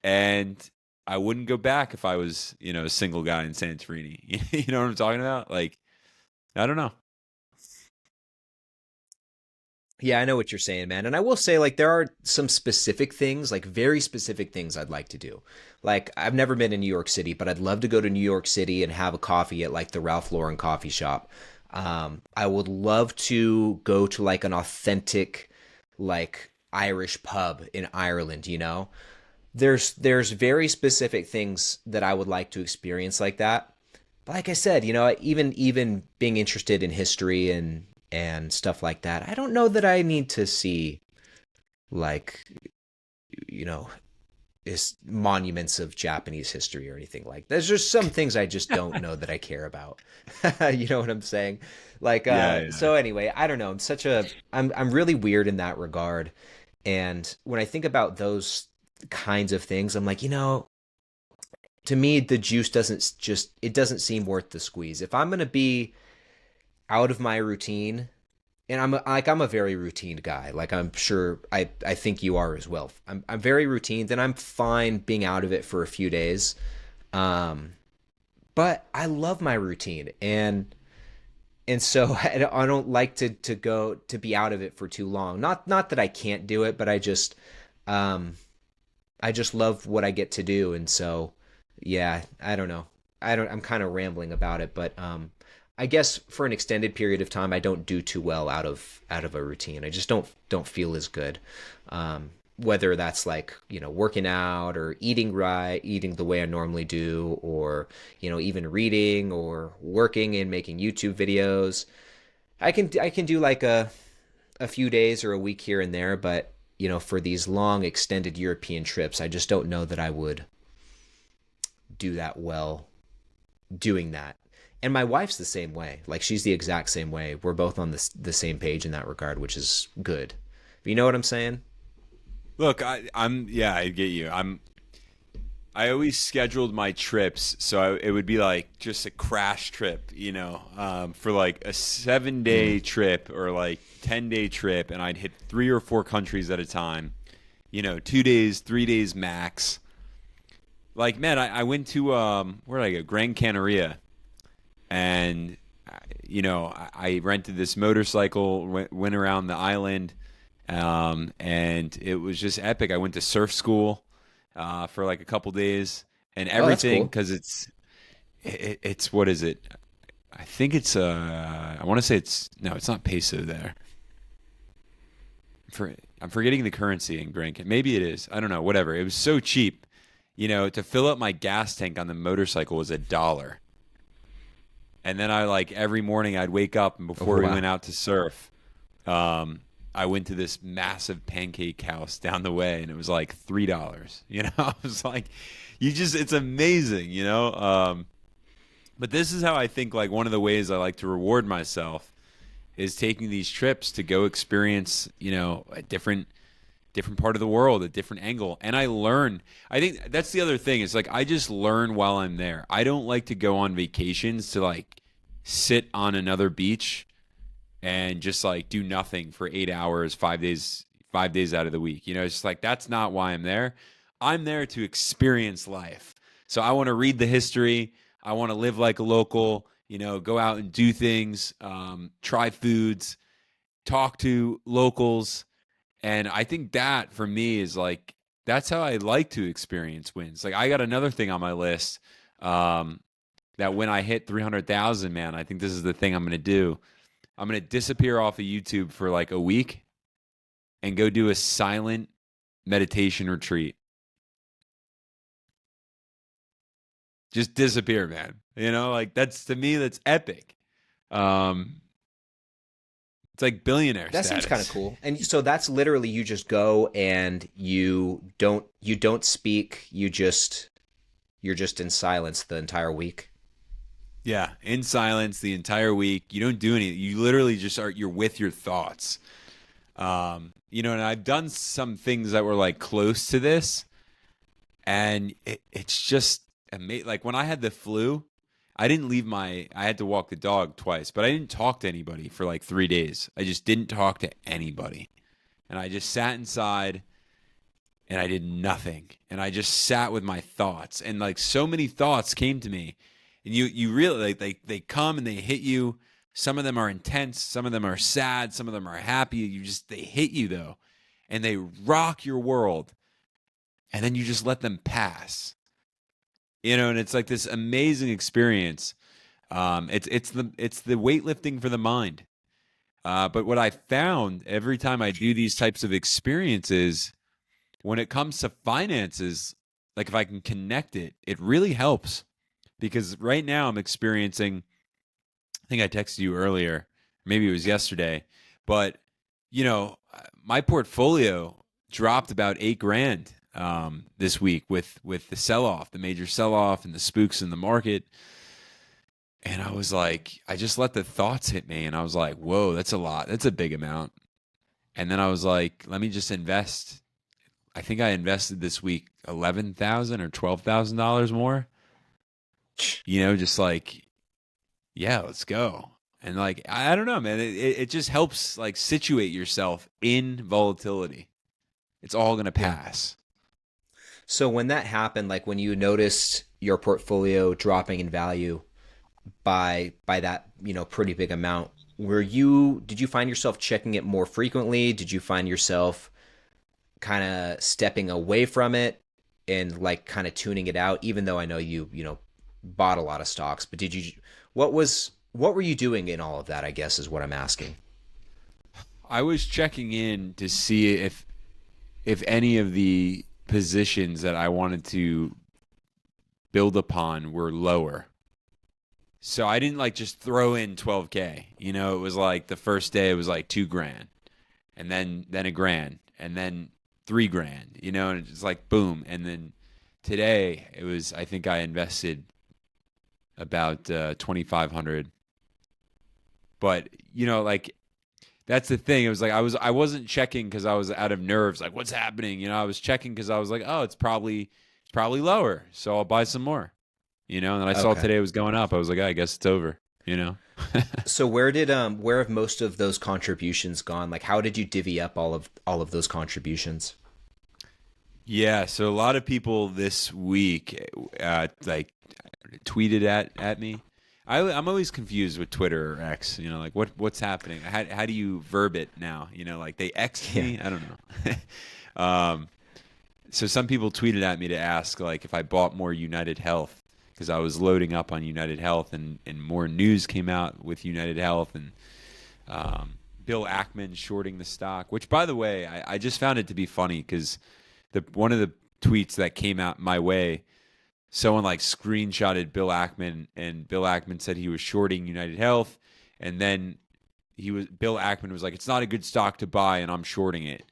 and I wouldn't go back if I was, a single guy in Santorini. You know what I'm talking about? Like, I don't know. Yeah, I know what you're saying, man. And I will say, like, there are some specific things, like very specific things I'd like to do. Like, I've never been in New York City, but I'd love to go to New York City and have a coffee at like the Ralph Lauren coffee shop. I would love to go to like an authentic, like Irish pub in Ireland. There's very specific things that I would like to experience like that. But like I said, even being interested in history and stuff like that, I don't know that I need to see like you know is monuments of Japanese history or anything like. There's just some things I just don't know that I care about. You know what I'm saying? Like Yeah, yeah. so anyway, I don't know. I'm really weird in that regard. And when I think about those kinds of things, I'm like, to me the juice doesn't seem worth the squeeze. If I'm going to be out of my routine, and I'm a very routine guy. Like I'm sure I think you are as well. I'm very routine. Then I'm fine being out of it for a few days. Um, but I love my routine, and so I don't like to go to be out of it for too long. Not that I can't do it, but um I just love what I get to do, and so yeah, I don't know. I'm kind of rambling about it, but I guess for an extended period of time I don't do too well out of a routine. I just don't feel as good. Whether that's like, working out or eating right, eating the way I normally do, or, even reading or working and making YouTube videos. I can do like a few days or a week here and there, but for these long extended European trips, I just don't know that I would do that well doing that. And my wife's the same way. Like she's the exact same way. We're both on the same page in that regard, which is good. You know what I'm saying? Look, yeah, I get you. I always scheduled my trips so it would be like just a crash trip, for like a 7 day Mm. trip or like 10 day trip, and I'd hit 3 or 4 countries at a time. 2 days, 3 days max. Like, man, I went to where did I go? Gran Canaria, and I rented this motorcycle, went around the island, and it was just epic. I went to surf school for like a couple days, and Oh, that's everything cool. because it's what is it? I think it's I want to say it's no, it's not peso there. For I'm forgetting the currency in Grand Canyon. Maybe it is. I don't know. Whatever. It was so cheap. To fill up my gas tank on the motorcycle was $1. And then I like every morning I'd wake up and Oh, before we wow. went out to surf, I went to this massive pancake house down the way and it was like $3. I was like, it's amazing. But this is how I think like one of the ways I like to reward myself is taking these trips to go experience, a different part of the world, a different angle. And I learn. I think that's the other thing. It's like I just learn while I'm there. I don't like to go on vacations to like sit on another beach and just like do nothing for 8 hours, 5 days out of the week. It's just like that's not why I'm there. I'm there to experience life. So I want to read the history. I want to live like a local, go out and do things, try foods, talk to locals. And I think that for me is like, that's how I like to experience wins. Like I got another thing on my list that when I hit 300,000, man, I think this is the thing I'm going to do. I'm going to disappear off of YouTube for like a week and go do a silent meditation retreat. Just disappear, man. Like that's to me, that's epic. Um, it's like billionaire That seems kind of status. cool. And so that's literally you just go and you don't speak, you're just in silence the entire week. Yeah, in silence the entire week. You don't do anything. You literally just you're with your thoughts. And I've done some things that were like close to this, and it's just amazing. Like when I had the flu, I didn't leave I had to walk the dog twice, but I didn't talk to anybody for like 3 days. I just didn't talk to anybody. And I just sat inside and I did nothing. And I just sat with my thoughts. And like so many thoughts came to me. And you really like they come and they hit you. Some of them are intense, some of them are sad, some of them are happy. They hit you though. And they rock your world. And then you just let them pass. And it's like this amazing experience. It's the weightlifting for the mind. But what I found every time I do these types of experiences, when it comes to finances, like if I can connect it, it really helps. Because right now I'm experiencing, I think I texted you earlier, maybe it was yesterday, but my portfolio dropped about 8 grand this week with the sell-off, the major sell-off and the spooks in the market. And I was like, I just let the thoughts hit me and I was like, whoa, that's a lot. That's a big amount. And then I was like, let me just invest. I think I invested this week $11,000 or $12,000 more. Just like, yeah, let's go. And like, I don't know, man. It just helps like situate yourself in volatility. It's all gonna Yeah. pass. So when that happened, like when you noticed your portfolio dropping in value by that, pretty big amount, did you find yourself checking it more frequently? Did you find yourself kind of stepping away from it and like kind of tuning it out, even though I know you bought a lot of stocks, but what were you doing in all of that, I guess is what I'm asking. I was checking in to see if any of the positions that I wanted to build upon were lower. So I didn't like just throw in 12K. It was like the first day it was like 2 grand and then a grand and then 3 grand, and it's like boom. And then today it was, I think I invested about 2,500. But, like that's the thing. It was like I wasn't checking because I was out of nerves, like what's happening? I was checking because I was like, oh, it's probably lower. So I'll buy some more. And then I saw Okay. today it was going up. I was like, oh, I guess it's over. So where have most of those contributions gone? Like how did you divvy up all of those contributions? Yeah, so a lot of people this week like tweeted at me. I'm always confused with Twitter or X. Like what's happening? How do you verb it now? Like they X'd Yeah. me. I don't know. So some people tweeted at me to ask like if I bought more United Health because I was loading up on United Health, and more news came out with United Health, and Bill Ackman shorting the stock, which, by the way, I just found it to be funny because one of the tweets that came out my way, someone like screenshotted Bill Ackman, and Bill Ackman said he was shorting United Health, and then Bill Ackman was like, "It's not a good stock to buy, and I'm shorting it."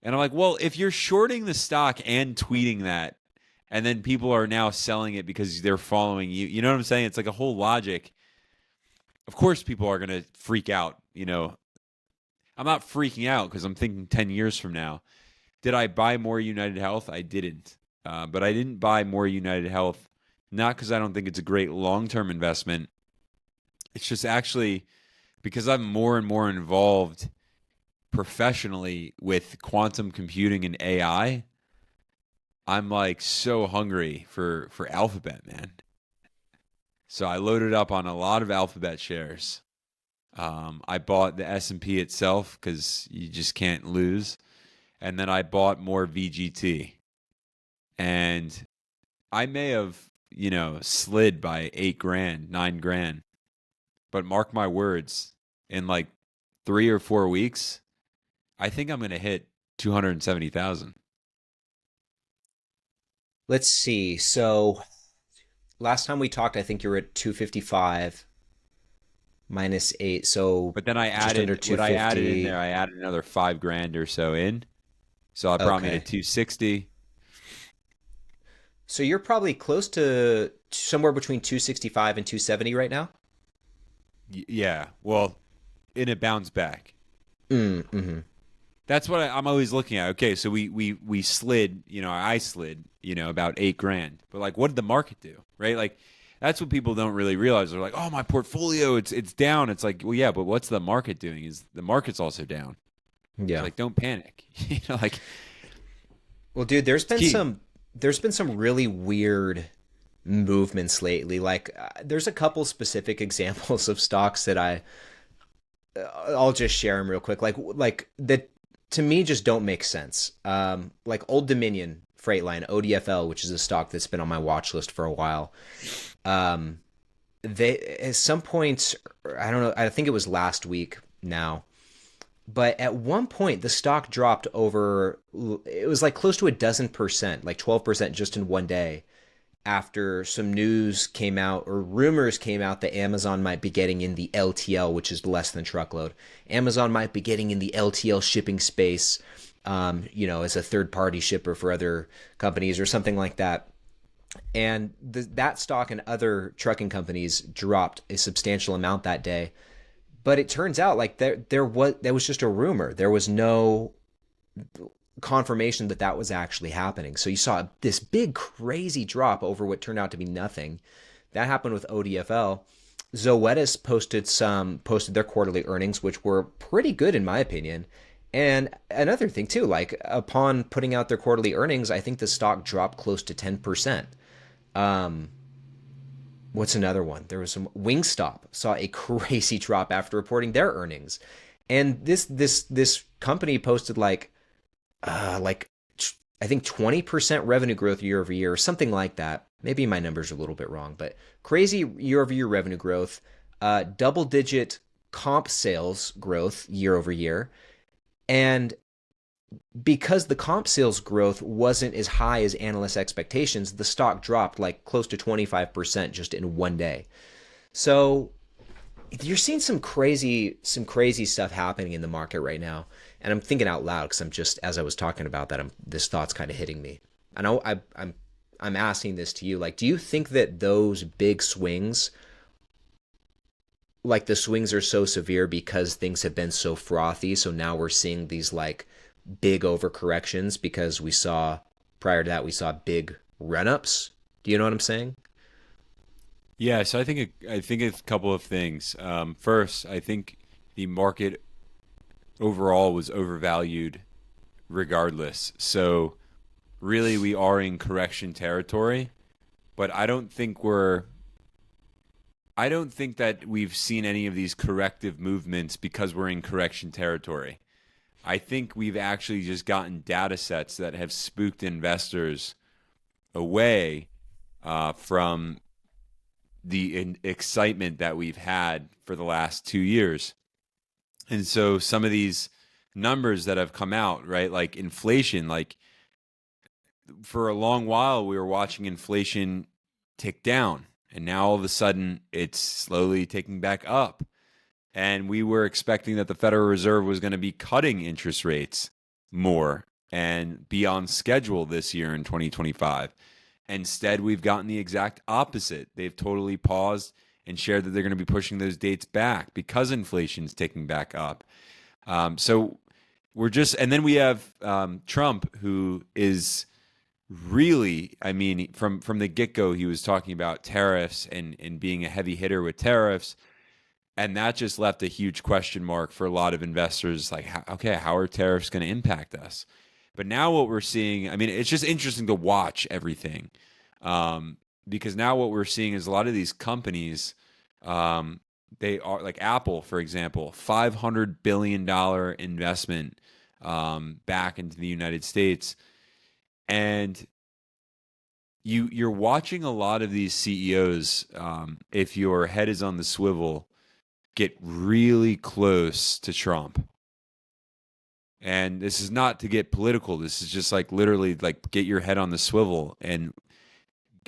And I'm like, well, if you're shorting the stock and tweeting that, and then people are now selling it because they're following you, you know what I'm saying? It's like a whole logic. Of course, people are going to freak out. I'm not freaking out because I'm thinking 10 years from now. Did I buy more United Health? I didn't. But I didn't buy more United Health, not because I don't think it's a great long-term investment. It's just actually because I'm more and more involved professionally with quantum computing and AI. I'm like so hungry for Alphabet, man. So I loaded up on a lot of Alphabet shares. I bought the S&P itself because you just can't lose. And then I bought more VGT. And I may have, slid by $8,000, $9,000. But mark my words, in like 3 or 4 weeks, I think I'm going to hit 270,000. Let's see. So last time we talked, I think you were at 255 minus 8, so But then I just under added what I added in 250. there. I added another $5,000 or so in, so that brought me to Okay. 260. So you're probably close to somewhere between 265 and 270 right now? Yeah, well, in a bounce back. Mm-hmm. That's what I'm always looking at. Okay, so we slid. I slid. About $8,000. But like, what did the market do? Right? Like, that's what people don't really realize. They're like, oh, my portfolio, it's down. It's like, well, yeah, but what's the market doing? Is the market's also down? It's Yeah. like, don't panic. Like, Well, dude, there's it's been key. some really weird movements lately. Like there's a couple specific examples of stocks that I'll just share them real quick. Like that to me just don't make sense. Like Old Dominion Freight Line, ODFL, which is a stock that's been on my watch list for a while. Um, they at some point, I don't know, I think it was last week now, but at one point the stock dropped over, it was like close to a dozen percent, like 12% just in one day, after some news came out or rumors came out that Amazon might be getting in the LTL, which is less than truckload. Amazon might be getting in the LTL shipping space, as a third party shipper for other companies or something like that. And that stock and other trucking companies dropped a substantial amount that day. But it turns out like there was just a rumor. There was no confirmation that that was actually happening. So you saw this big crazy drop over what turned out to be nothing. That happened with ODFL. Zoetis posted their quarterly earnings, which were pretty good in my opinion. And another thing too, like upon putting out their quarterly earnings, I think the stock dropped close to 10%. Um, what's another one? There was some Wingstop saw a crazy drop after reporting their earnings. And this company posted like I think 20% revenue growth year over year or something like that. Maybe my numbers are a little bit wrong, but crazy year over year revenue growth, double digit comp sales growth year over year. And because the comp sales growth wasn't as high as analyst expectations, the stock dropped like close to 25% just in one day. So you're seeing some crazy stuff happening in the market right now, and I'm thinking out loud because I'm just as I was talking about that, this thought's kind of hitting me. I know I'm asking this to you. Like, do you think that those big swings, like the swings, are so severe because things have been so frothy? So now we're seeing these like big overcorrections because we saw prior to that we saw big run ups. Do you know what I'm saying? Yeah, so I think a couple of things. First, I think the market overall was overvalued regardless. So really, we are in correction territory, but I don't think that we've seen any of these corrective movements because we're in correction territory. I think we've actually just gotten data sets that have spooked investors away from excitement that we've had for the last 2 years. And so some of these numbers that have come out, right, like inflation, like for a long while we were watching inflation tick down, and now all of a sudden it's slowly ticking back up. And we were expecting that the Federal Reserve was going to be cutting interest rates more and be on schedule this year in 2025. Instead, we've gotten the exact opposite. They've totally paused and shared that they're going to be pushing those dates back because inflation's ticking back up. So we're just, and then we have Trump, who is really, I mean, from the get go, he was talking about tariffs and being a heavy hitter with tariffs. And that just left a huge question mark for a lot of investors. Like, okay, how are tariffs going to impact us? But now what we're seeing, I mean, it's just interesting to watch everything, because now what we're seeing is a lot of these companies, they are like Apple, for example, $500 billion investment back into the United States. And you're watching a lot of these CEOs, if your head is on the swivel, get really close to Trump. And this is not to get political. This is just like literally like get your head on the swivel and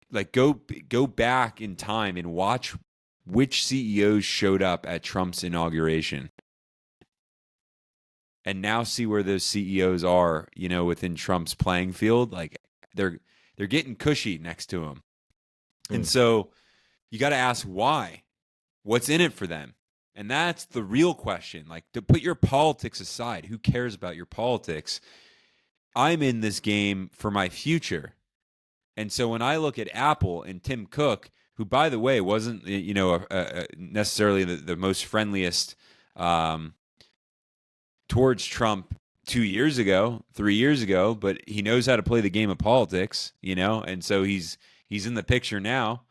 like go back in time and watch which CEOs showed up at Trump's inauguration. And now see where those CEOs are, within Trump's playing field. Like they're getting cushy next to him. And so you got to ask why. What's in it for them? And that's the real question. Like, to put your politics aside, who cares about your politics? I'm in this game for my future. And so when I look at Apple and Tim Cook, who, by the way, wasn't necessarily the most friendliest towards Trump 2 years ago, 3 years ago, but he knows how to play the game of politics, and so he's in the picture now.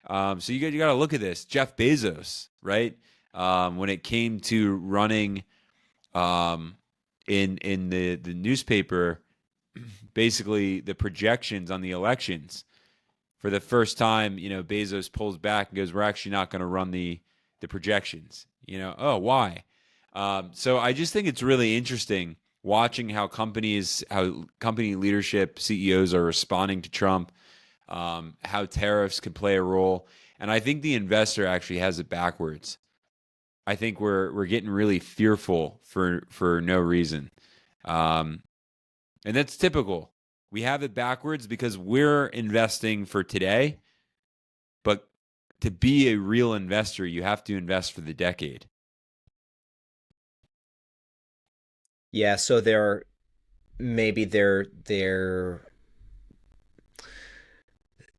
So you got to look at this. Jeff Bezos, right? When it came to running in the newspaper, basically the projections on the elections, for the first time, Bezos pulls back and goes, "We're actually not going to run the projections." Oh, why? So I just think it's really interesting watching how company leadership, CEOs are responding to Trump, how tariffs could play a role. And I think the investor actually has it backwards. I think we're getting really fearful for no reason. And that's typical. We have it backwards because we're investing for today, but to be a real investor, you have to invest for the decade. Yeah, so they're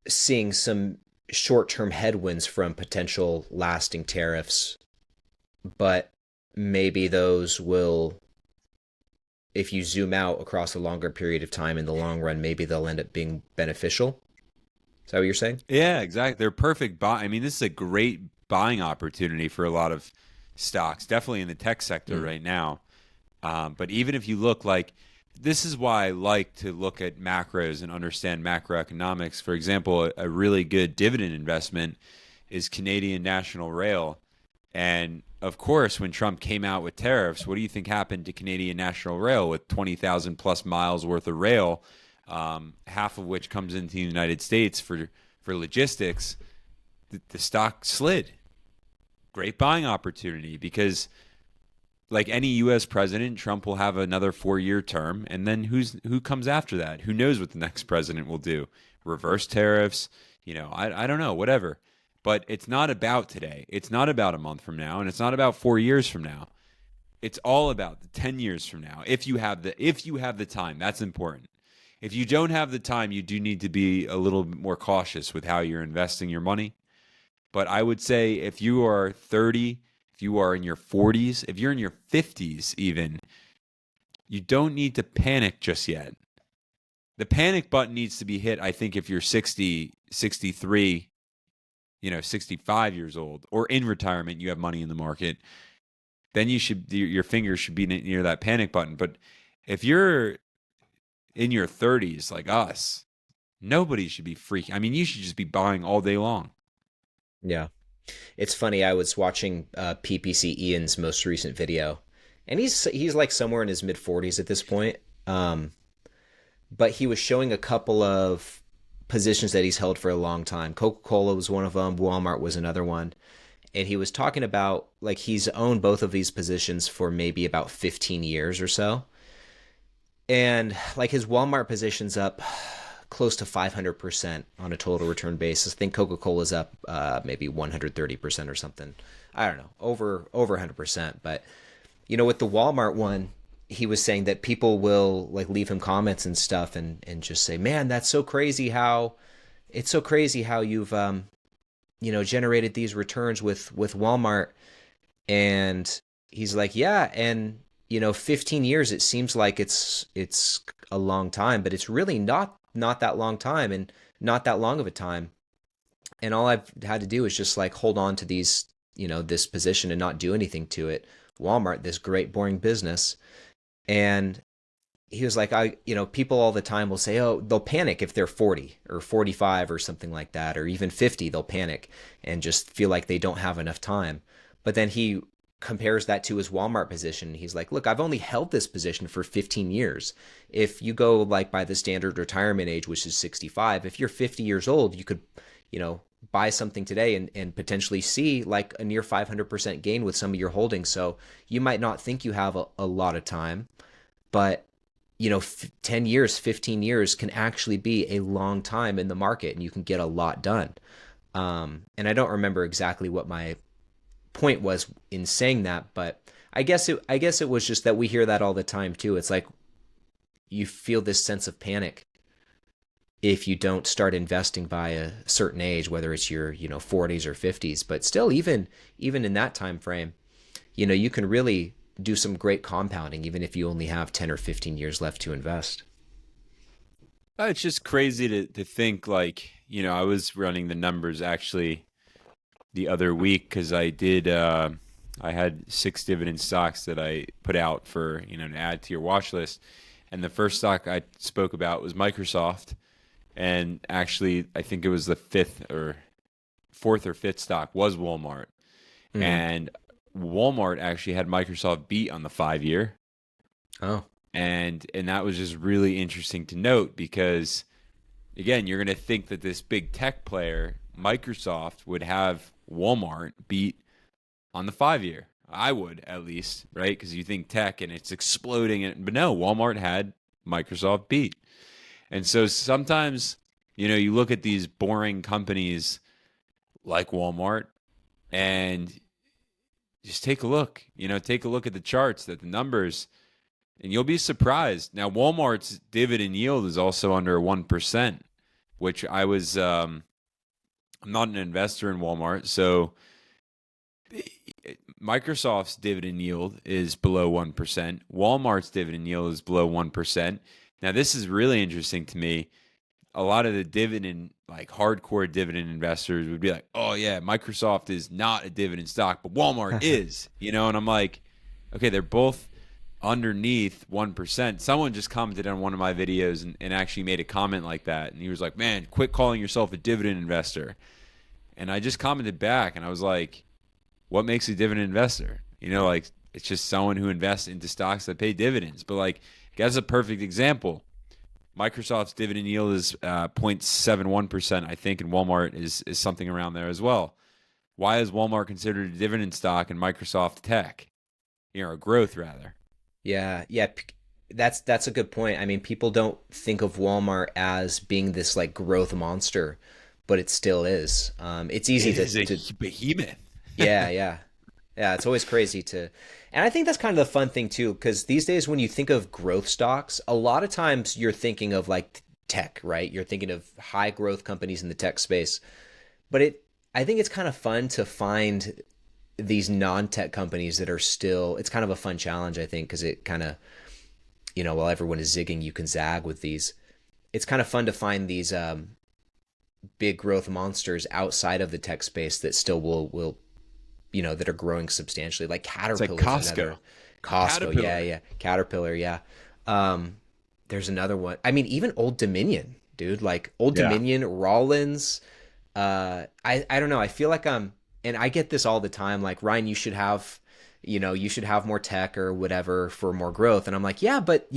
seeing some short-term headwinds from potential lasting tariffs, but maybe those will, if you zoom out across a longer period of time in the long run, maybe they'll end up being beneficial. Is that what you're saying? Yeah, exactly. They're perfect buy. I mean, this is a great buying opportunity for a lot of stocks, definitely in the tech sector right now. But even if you look like, this is why I like to look at macros and understand macroeconomics. For example, a really good dividend investment is Canadian National Rail. And of course, when Trump came out with tariffs, what do you think happened to Canadian National Rail with 20,000 plus miles worth of rail, half of which comes into the United States for logistics? The stock slid. Great buying opportunity because, like any U.S. president, Trump will have another 4-year term, and then who comes after that? Who knows what the next president will do? Reverse tariffs, I don't know, whatever. But it's not about today. It's not about a month from now, and it's not about 4 years from now. It's all about the 10 years from now. If you have the time, that's important. If you don't have the time, you do need to be a little bit more cautious with how you're investing your money. But I would say if you are 30, if you are in your 40s, if you're in your 50s even, you don't need to panic just yet. The panic button needs to be hit, I think, if you're 60, 63, 65 years old, or in retirement, you have money in the market, then your fingers should be near that panic button. But if you're in your 30s like us, nobody should be freaking. I mean, you should just be buying all day long. Yeah. It's funny. I was watching PPC Ian's most recent video, and he's like somewhere in his mid 40s at this point. Um, but he was showing a couple of positions that he's held for a long time. Coca-Cola was one of them. Walmart was another one. And he was talking about like he's owned both of these positions for maybe about 15 years or so. And like his Walmart position's up close to 500% on a total return basis. I think Coca-Cola's up maybe 130% or something. I don't know, over 100%. But with the Walmart one, he was saying that people will like leave him comments and stuff and just say, "Man, that's so crazy how it's so crazy how you've generated these returns with Walmart." And he's like, "Yeah, and 15 years it seems like it's a long time, but it's really not that long time and not that long of a time. And all I've had to do is just like hold on to this position and not do anything to it. Walmart, this great boring business." And he was like, people all the time will say, oh, they'll panic if they're 40 or 45 or something like that, or even 50, they'll panic and just feel like they don't have enough time. But then he compares that to his Walmart position. He's like, look, I've only held this position for 15 years. If you go like by the standard retirement age, which is 65, if you're 50 years old, you could, buy something today and potentially see like a near 500% gain with some of your holdings. So you might not think you have a lot of time, but 10 years, 15 years can actually be a long time in the market and you can get a lot done. And I don't remember exactly what my point was in saying that, but I guess it was just that we hear that all the time too. It's like you feel this sense of panic if you don't start investing by a certain age, whether it's your 40s or 50s. But still, even in that time frame, you can really do some great compounding even if you only have 10 or 15 years left to invest. It's just crazy to think like, I was running the numbers actually the other week because I had 6 dividend stocks that I put out for, to add to your watch list. And the first stock I spoke about was Microsoft. And actually, I think it was the fourth or fifth stock was Walmart. Mm. And Walmart actually had Microsoft beat on the 5 year. Oh, And that was just really interesting to note because again, you're going to think that this big tech player, Microsoft, would have Walmart beat on the 5 year. I would at least, right? Because you think tech and it's exploding. But no, Walmart had Microsoft beat. And so sometimes, you look at these boring companies like Walmart and just take a look, take a look at the charts, at the numbers, and you'll be surprised. Now, Walmart's dividend yield is also under 1%, which I'm not an investor in Walmart. So Microsoft's dividend yield is below 1%. Walmart's dividend yield is below 1%. Now, this is really interesting to me. A lot of the dividend, like hardcore dividend investors would be like, oh, yeah, Microsoft is not a dividend stock, but Walmart is, and I'm like, okay, they're both underneath 1%. Someone just commented on one of my videos and actually made a comment like that. And he was like, man, quit calling yourself a dividend investor. And I just commented back and I was like, what makes a dividend investor? Like it's just someone who invests into stocks that pay dividends. But like, that's a perfect example. Microsoft's dividend yield is 0.71%, I think, and Walmart is something around there as well. Why is Walmart considered a dividend stock and Microsoft tech? A growth rather. yeah, yeah. That's a good point. I mean, people don't think of Walmart as being this like growth monster, but it still is. It's easy It to, is a to behemoth. yeah, yeah. Yeah, it's always crazy to, and I think that's kind of the fun thing too, because these days when you think of growth stocks, a lot of times you're thinking of like tech, right? You're thinking of high growth companies in the tech space. But I think it's kind of fun to find these non-tech companies that are still, it's kind of a fun challenge, I think, because it kind of, while everyone is zigging, you can zag with these. It's kind of fun to find these big growth monsters outside of the tech space that still will that are growing substantially. Like It's like Caterpillar is Costco. another. Costco, yeah, Caterpillar. yeah. Caterpillar, yeah. There's another one. I mean, even Old Dominion, dude. Like Old Yeah. Dominion, Rollins. I don't know. I feel like and I get this all the time. Like, Ryan, you should have more tech or whatever for more growth. And I'm like, yeah, but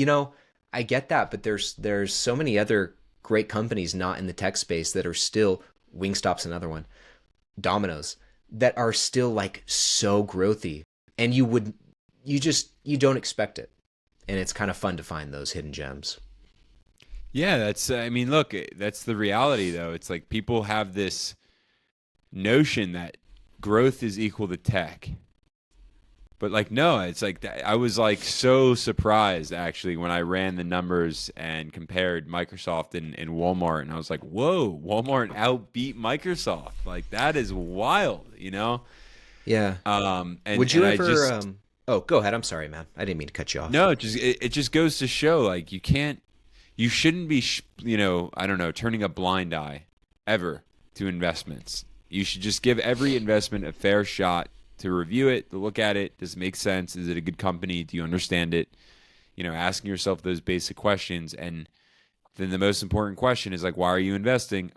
I get that, but there's so many other great companies not in the tech space that are still Wingstop's another one, Domino's, that are still like so growthy, and you don't expect it, and it's kind of fun to find those hidden gems. Yeah, that's I mean, look, that's the reality though. It's like people have this notion that growth is equal to tech. But like no, it's like I was like so surprised actually when I ran the numbers and compared Microsoft and Walmart, and I was like, "Whoa, Walmart outbeat Microsoft! Like that is wild, you know?" Yeah. And Would you I ever just oh, go ahead. I'm sorry, man. I didn't mean to cut you off. no, it just goes to show like you shouldn't be I don't know, turning a blind eye ever to investments. You should just give every investment a fair shot to review it, to look at it. Does it make sense? Is it a good company? Do you understand it? Asking yourself those basic questions. And then the most important question is like, why are you investing?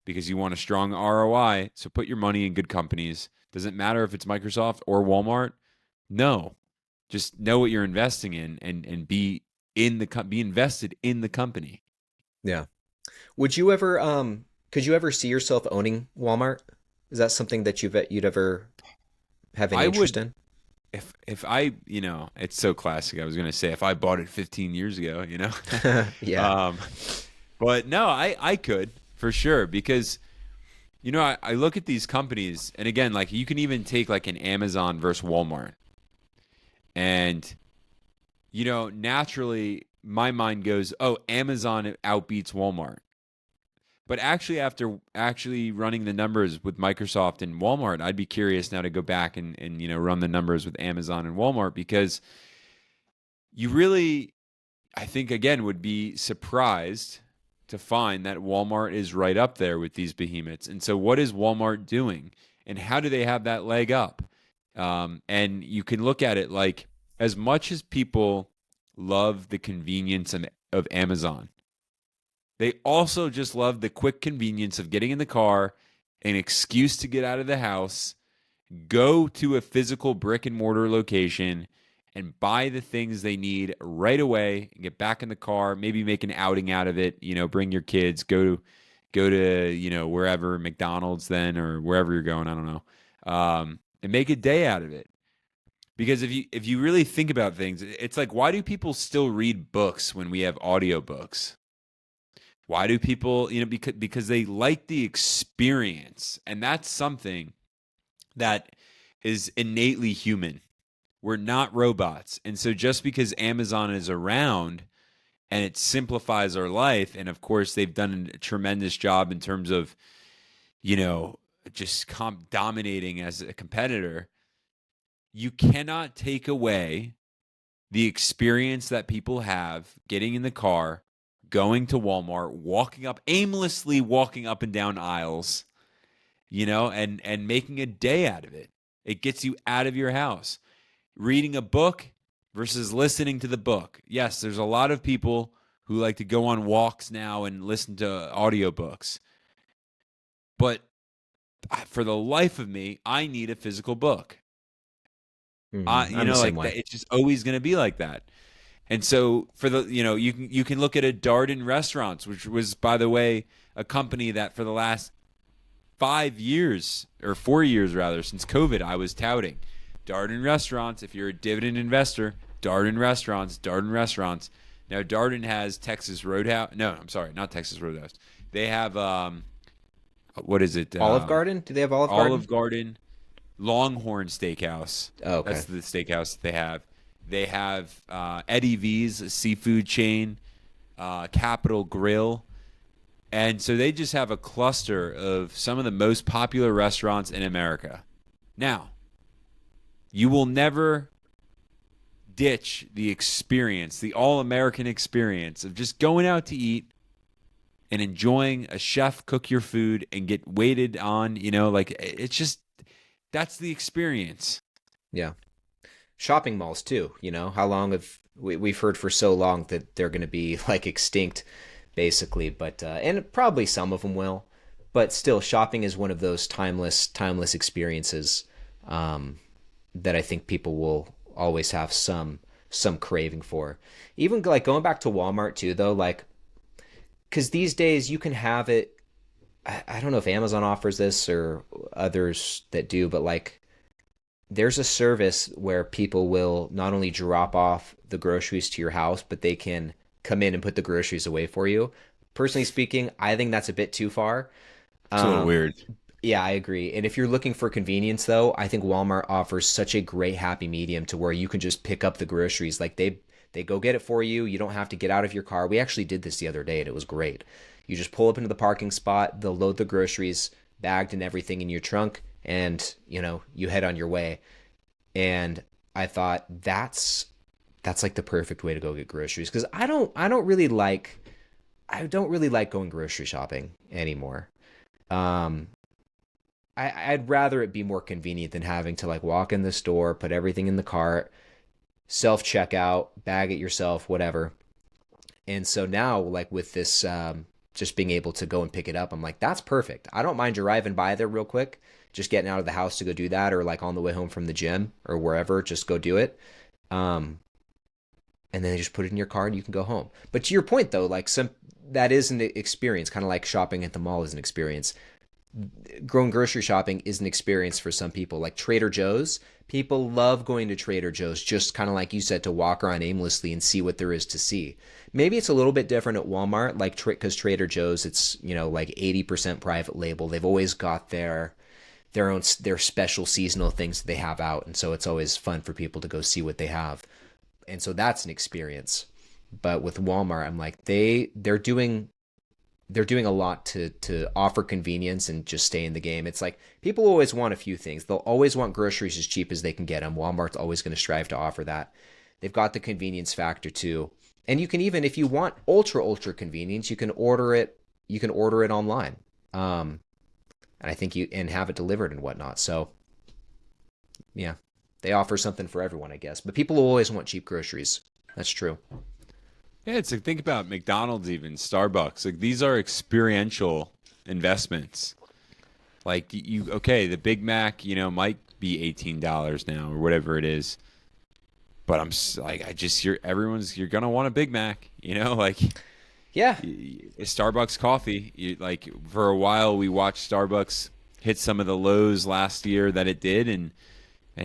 Because you want a strong ROI. So put your money in good companies. Doesn't matter if it's Microsoft or Walmart. No, just know what you're investing in and be invested in the company. Yeah. Would you ever could you ever see yourself owning Walmart? Is that something that you'd ever have any I interest would in? if I it's so classic. I was gonna say if I bought it 15 years ago. Yeah. um, but no, I could for sure because I look at these companies and again like you can even take like an Amazon versus Walmart and naturally my mind goes, oh, Amazon outbeats Walmart. But actually, after actually running the numbers with Microsoft and Walmart, I'd be curious now to go back and run the numbers with Amazon and Walmart because you really, I think, again, would be surprised to find that Walmart is right up there with these behemoths. And so, what is Walmart doing, and how do they have that leg up? And you can look at it like as much as people love the convenience of Amazon. They also just love the quick convenience of getting in the car, an excuse to get out of the house, go to a physical brick and mortar location, and buy the things they need right away and get back in the car, maybe make an outing out of it, bring your kids, go to wherever, McDonald's then or wherever you're going, I don't know. And make a day out of it. Because if you really think about things, it's like why do people still read books when we have audiobooks? Why do people, because they like the experience. And that's something that is innately human. We're not robots. And so just because Amazon is around and it simplifies our life, and of course they've done a tremendous job in terms of, just dominating as a competitor, you cannot take away the experience that people have getting in the car, going to Walmart, aimlessly walking up and down aisles, and making a day out of it. It gets you out of your house. Reading a book versus listening to the book. Yes, there's a lot of people who like to go on walks now and listen to audiobooks. But for the life of me, I need a physical book. I'm the same Like way. that. It's just always going to be like that. And so for the you can look at a Darden Restaurants, which was by the way a company that for the last 5 years or 4 years rather since COVID I was touting Darden Restaurants. If you're a dividend investor, Darden Restaurants, Darden Restaurants. Now Darden has Texas Roadhouse. No, I'm sorry, not Texas Roadhouse. They have what is it? Olive Garden? Do they have Olive Garden? Olive Garden, Longhorn Steakhouse. Oh, That's okay. the steakhouse that they have. They have Eddie V's, a seafood chain, Capital Grill. And so they just have a cluster of some of the most popular restaurants in America. Now, you will never ditch the experience, the all-American experience of just going out to eat and enjoying a chef cook your food and get waited on, like it's just that's the experience. Yeah. Shopping malls too, how long have we've heard for so long that they're going to be like extinct basically, but and probably some of them will. but still, shopping is one of those timeless experiences that I think people will always have some craving for. Even like going back to Walmart too, though, like because these days you can have it. I don't know if Amazon offers this or others that do, but like there's a service where people will not only drop off the groceries to your house, but they can come in and put the groceries away for you. Personally speaking, I think that's a bit too far. It's a little Um, weird. yeah, I agree. And if you're looking for convenience, though, I think Walmart offers such a great happy medium to where you can just pick up the groceries. Like they go get it for you. You don't have to get out of your car. We actually did this the other day, and it was great. You just pull up into the parking spot. They'll load the groceries, bagged and everything in your trunk, and you head on your way. And I thought that's like the perfect way to go get groceries because I don't really like going grocery shopping anymore. Um, I'd rather it be more convenient than having to like walk in the store, put everything in the cart, self checkout, bag it yourself, whatever. And so now, like with this, just being able to go and pick it up, I'm like, that's perfect. I don't mind driving by there real quick, just getting out of the house to go do that, or like on the way home from the gym or wherever, just go do it. Um, and then they just put it in your car and you can go home. But to your point, though, like some that is an experience, kind of like shopping at the mall is an experience. Grown grocery shopping is an experience for some people. Like Trader Joe's, people love going to Trader Joe's, just kind of like you said, to walk around aimlessly and see what there is to see. Maybe it's a little bit different at Walmart, like because Trader Joe's, it's like 80% private label. They've always got their special seasonal things that they have out, and so it's always fun for people to go see what they have, and so that's an experience. But with Walmart, I'm like they're doing a lot to offer convenience and just stay in the game. It's like people always want a few things. They'll always want groceries as cheap as they can get them. Walmart's always going to strive to offer that. They've got the convenience factor too. And you can even, if you want ultra convenience, you can order it. You can order it online, and I think you and have it delivered and whatnot. So yeah, they offer something for everyone, I guess. But people will always want cheap groceries. That's true. Yeah, it's like think about McDonald's, even Starbucks. Like these are experiential investments. Like okay, the Big Mac, might be $18 now or whatever it is. But like, you're gonna want a Big Mac, like Yeah, a Starbucks coffee. Like for a while, we watched Starbucks hit some of the lows last year that it did, and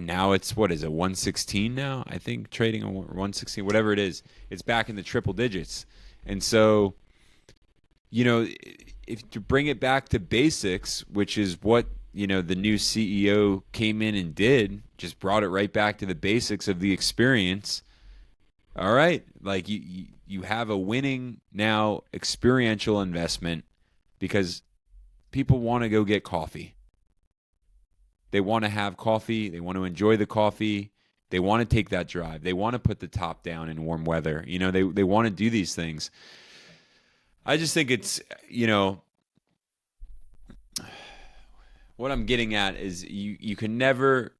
now it's what is it 116 now? I think trading on 116, whatever it is. It's back in the triple digits, and so if to bring it back to basics, which is what the new CEO came in and did, just brought it right back to the basics of the experience. All right, like you have a winning now experiential investment because people want to go get coffee. They want to have coffee. They want to enjoy the coffee. They want to take that drive. They want to put the top down in warm weather. They want to do these things. I just think it's, what I'm getting at is you can never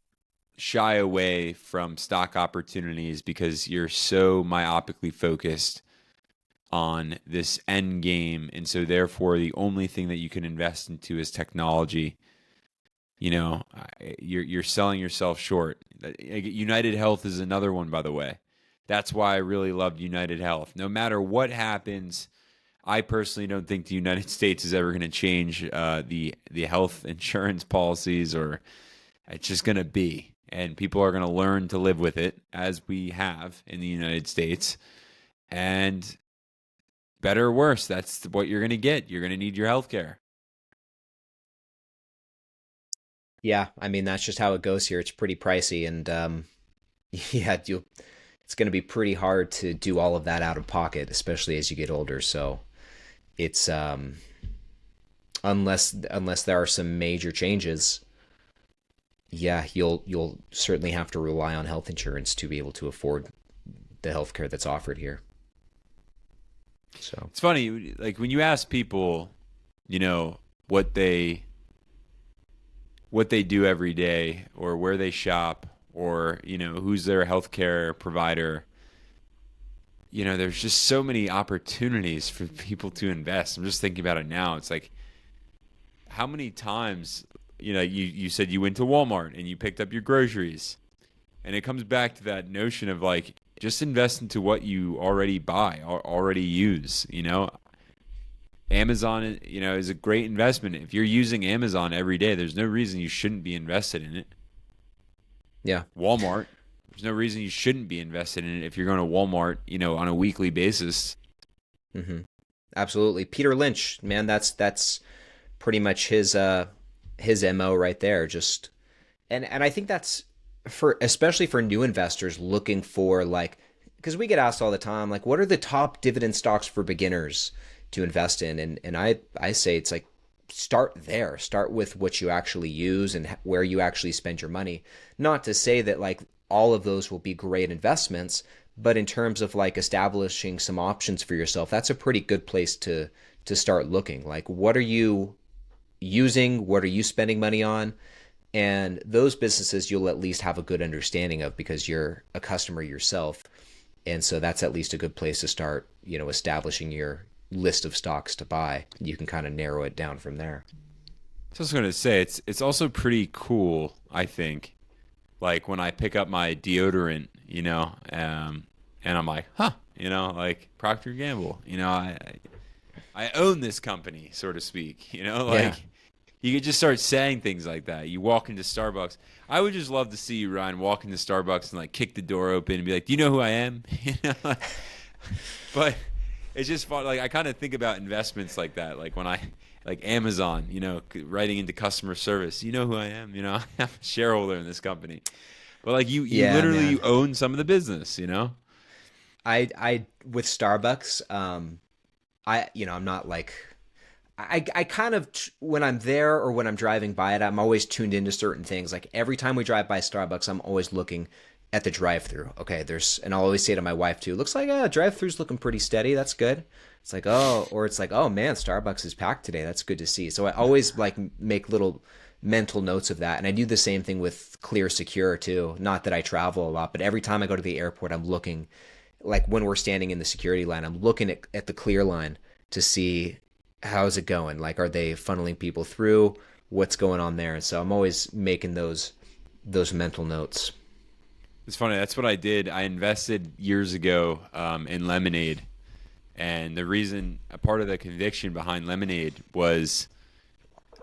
shy away from stock opportunities because you're so myopically focused on this end game. And so therefore the only thing that you can invest into is technology. You're selling yourself short. United Health is another one, by the way. That's why I really loved United Health. No matter what happens, I personally don't think the United States is ever going to change the health insurance policies, or it's just going to be. And people are going to learn to live with it as we have in the United States. And better or worse, that's what you're going to get. You're going to need your health care. yeah. I mean, that's just how it goes here. It's pretty pricey, and yeah, it's going to be pretty hard to do all of that out of pocket, especially as you get older. So it's unless there are some major changes, yeah, you'll certainly have to rely on health insurance to be able to afford the health care that's offered here. So It's funny, like when you ask people, you know, what they do every day or where they shop or, who's their healthcare provider, there's just so many opportunities for people to invest. I'm just thinking about it now. It's like how many times, you said you went to Walmart and you picked up your groceries, and it comes back to that notion of like just invest into what you already buy or already use. Amazon, is a great investment. If you're using Amazon every day, there's no reason you shouldn't be invested in it. Yeah. Walmart, there's no reason you shouldn't be invested in it if you're going to Walmart, on a weekly basis. Hmm. Absolutely. Peter Lynch, man, that's pretty much his MO right there. Just and I think that's for especially for new investors looking for like because we get asked all the time like what are the top dividend stocks for beginners to invest in and I say it's like start there. Start with what you actually use and where you actually spend your money. Not to say that like all of those will be great investments, but in terms of like establishing some options for yourself, that's a pretty good place to start looking. Like what are you using? What are you spending money on? And those businesses you'll at least have a good understanding of because you're a customer yourself. And so that's at least a good place to start, establishing your list of stocks to buy. You can kind of narrow it down from there. So I was going to say it's also pretty cool, I think. Like when I pick up my deodorant, and I'm like, huh, like Procter Gamble, I own this company, so to speak. Yeah. Like you could just start saying things like that. You walk into Starbucks. I would just love to see you, Ryan, walk into Starbucks and like kick the door open and be like, "Do you know who I am?" But it's just fun. Like I kind of think about investments like that. Like when I like Amazon, writing into customer service. You know who I am. I'm a shareholder in this company. But like you Yeah, literally man. you own some of the business. I with Starbucks, I'm not like I kind of when I'm there or when I'm driving by it, I'm always tuned into certain things. Like every time we drive by Starbucks, I'm always looking at the drive-through. Okay, and I'll always say to my wife too, looks like drive-through's looking pretty steady. That's good. It's like or it's like man, Starbucks is packed today. That's good to see. So I always like make little mental notes of that, and I do the same thing with Clear Secure too. Not that I travel a lot, but every time I go to the airport, I'm looking like when we're standing in the security line, I'm looking at the clear line to see how's it going. Like, are they funneling people through? What's going on there? And so I'm always making those mental notes. It's funny. That's what I did. I invested years ago in Lemonade, and a part of the conviction behind Lemonade was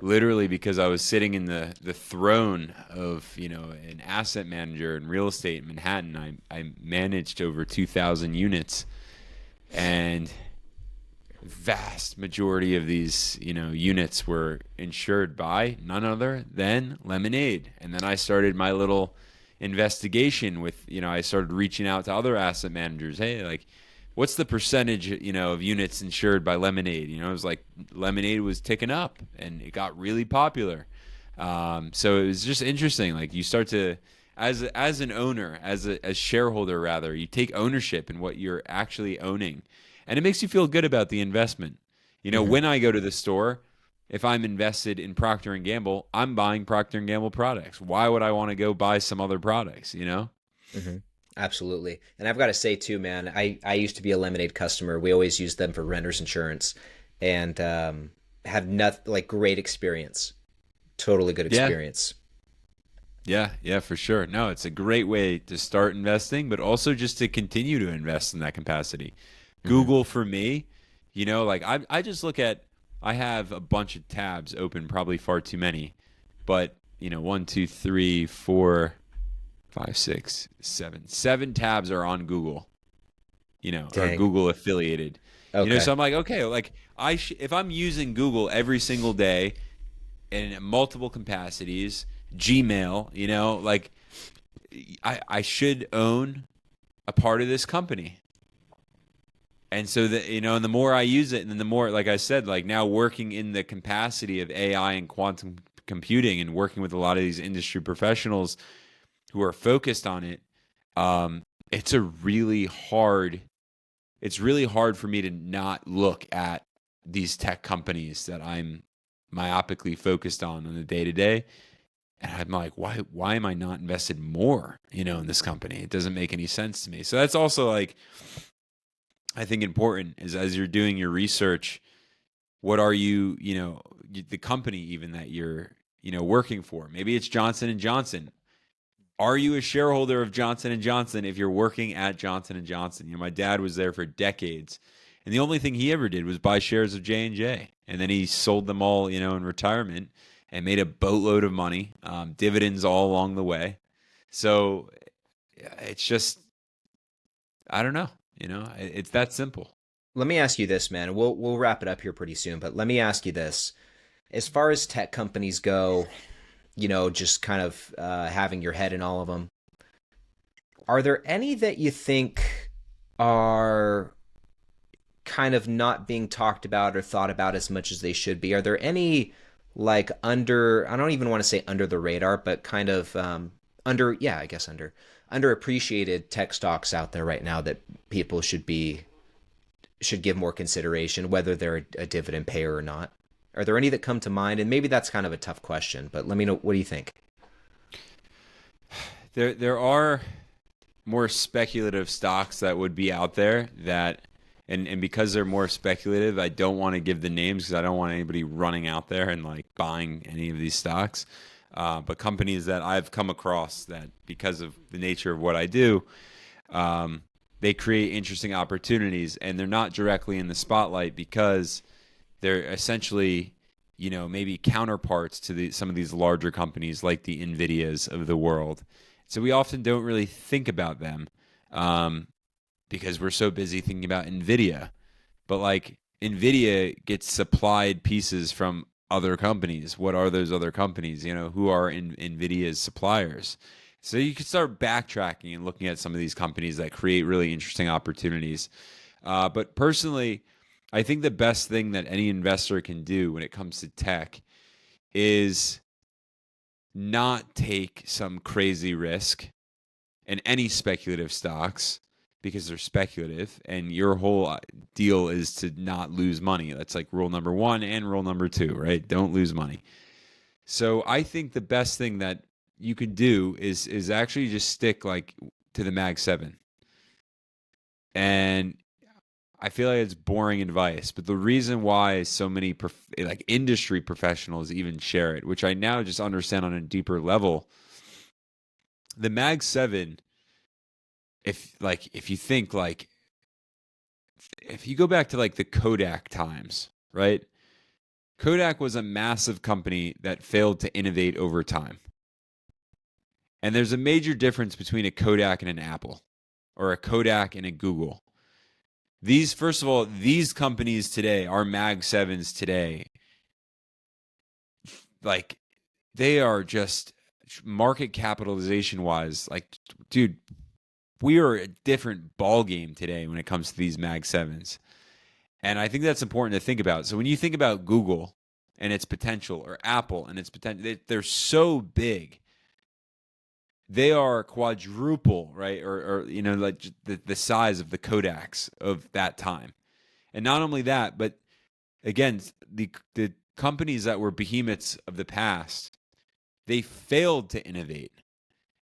literally because I was sitting in the throne of an asset manager in real estate in Manhattan. I managed over 2,000 units, and vast majority of these units were insured by none other than Lemonade. And then I started my little investigation with I started reaching out to other asset managers. Hey, like what's the percentage of units insured by Lemonade? It was like Lemonade was ticking up and it got really popular. So it was just interesting. Like you start to as an owner, as shareholder rather, you take ownership in what you're actually owning, and it makes you feel good about the investment. Hmm. When I go to the store, if I'm invested in Procter and Gamble, I'm buying Procter and Gamble products. Why would I want to go buy some other products? Hmm. Absolutely. And I've got to say too, man, I used to be a Lemonade customer. We always used them for renter's insurance and had not like great experience. Totally good Yeah, experience. yeah, for sure. No, it's a great way to start investing, but also just to continue to invest in that capacity. Hmm. Google for me, like I just look at, I have a bunch of tabs open, probably far too many, but one, two, three, four, five, six, seven tabs are on Google, are Dang. Google affiliated, Okay. so I'm like, okay, like if I'm using Google every single day in multiple capacities, Gmail, like I should own a part of this company. And so that and the more I use it, and then the more, like I said, like now working in the capacity of AI and quantum computing, and working with a lot of these industry professionals who are focused on it, it's a really hard. It's really hard for me to not look at these tech companies that I'm myopically focused on the day to day, and I'm like, why am I not invested more, in this company? It doesn't make any sense to me. So that's also like, I think important is as you're doing your research, What are you, the company even that you're, working for? Maybe it's Johnson and Johnson. Are you a shareholder of Johnson and Johnson if you're working at Johnson and Johnson? My dad was there for decades, and the only thing he ever did was buy shares of J&J, and then he sold them all, in retirement, and made a boatload of money, dividends all along the way. So it's just, I don't know, it's that simple. Let me ask you this, man. We'll wrap it up here pretty soon, but let me ask you this. As far as tech companies go, just kind of having your head in all of them, are there any that you think are kind of not being talked about or thought about as much as they should be? Are there any like I don't even want to say under the radar, but kind of yeah, I guess underappreciated tech stocks out there right now that people should give more consideration, whether they're a dividend payer or not? Are there any that come to mind? And maybe that's kind of a tough question, but let me know. What do you think? There are more speculative stocks that would be out there that, and because they're more speculative, I don't want to give the names because I don't want anybody running out there and like buying any of these stocks. But companies that I've come across that, because of the nature of what I do, they create interesting opportunities, and they're not directly in the spotlight because they're essentially, maybe counterparts to some of these larger companies like the NVIDIAs of the world. So we often don't really think about them, because we're so busy thinking about NVIDIA. But like NVIDIA gets supplied pieces from other companies. What are those other companies? Who are NVIDIA's suppliers? So you can start backtracking and looking at some of these companies that create really interesting opportunities. But personally, I think the best thing that any investor can do when it comes to tech is not take some crazy risk in any speculative stocks because they're speculative, and your whole deal is to not lose money. That's like rule number 1 and rule number 2, right? Don't lose money. So I think the best thing that you could do is actually just stick like to the Mag 7. And I feel like it's boring advice, but the reason why so many like industry professionals even share it, which I now just understand on a deeper level, the Mag 7, if you think like, if you go back to like the Kodak times, right? Kodak was a massive company that failed to innovate over time. And there's a major difference between a Kodak and an Apple, or a Kodak and a Google. First of all, these companies today, our Mag 7s today, like they are just market capitalization wise, like, dude, we are a different ball game today when it comes to these Mag 7s. And I think that's important to think about. So when you think about Google and its potential, or Apple and its potential, they're so big. They are quadruple, right? Or like the size of the Kodaks of that time. And not only that, but again, the companies that were behemoths of the past, they failed to innovate.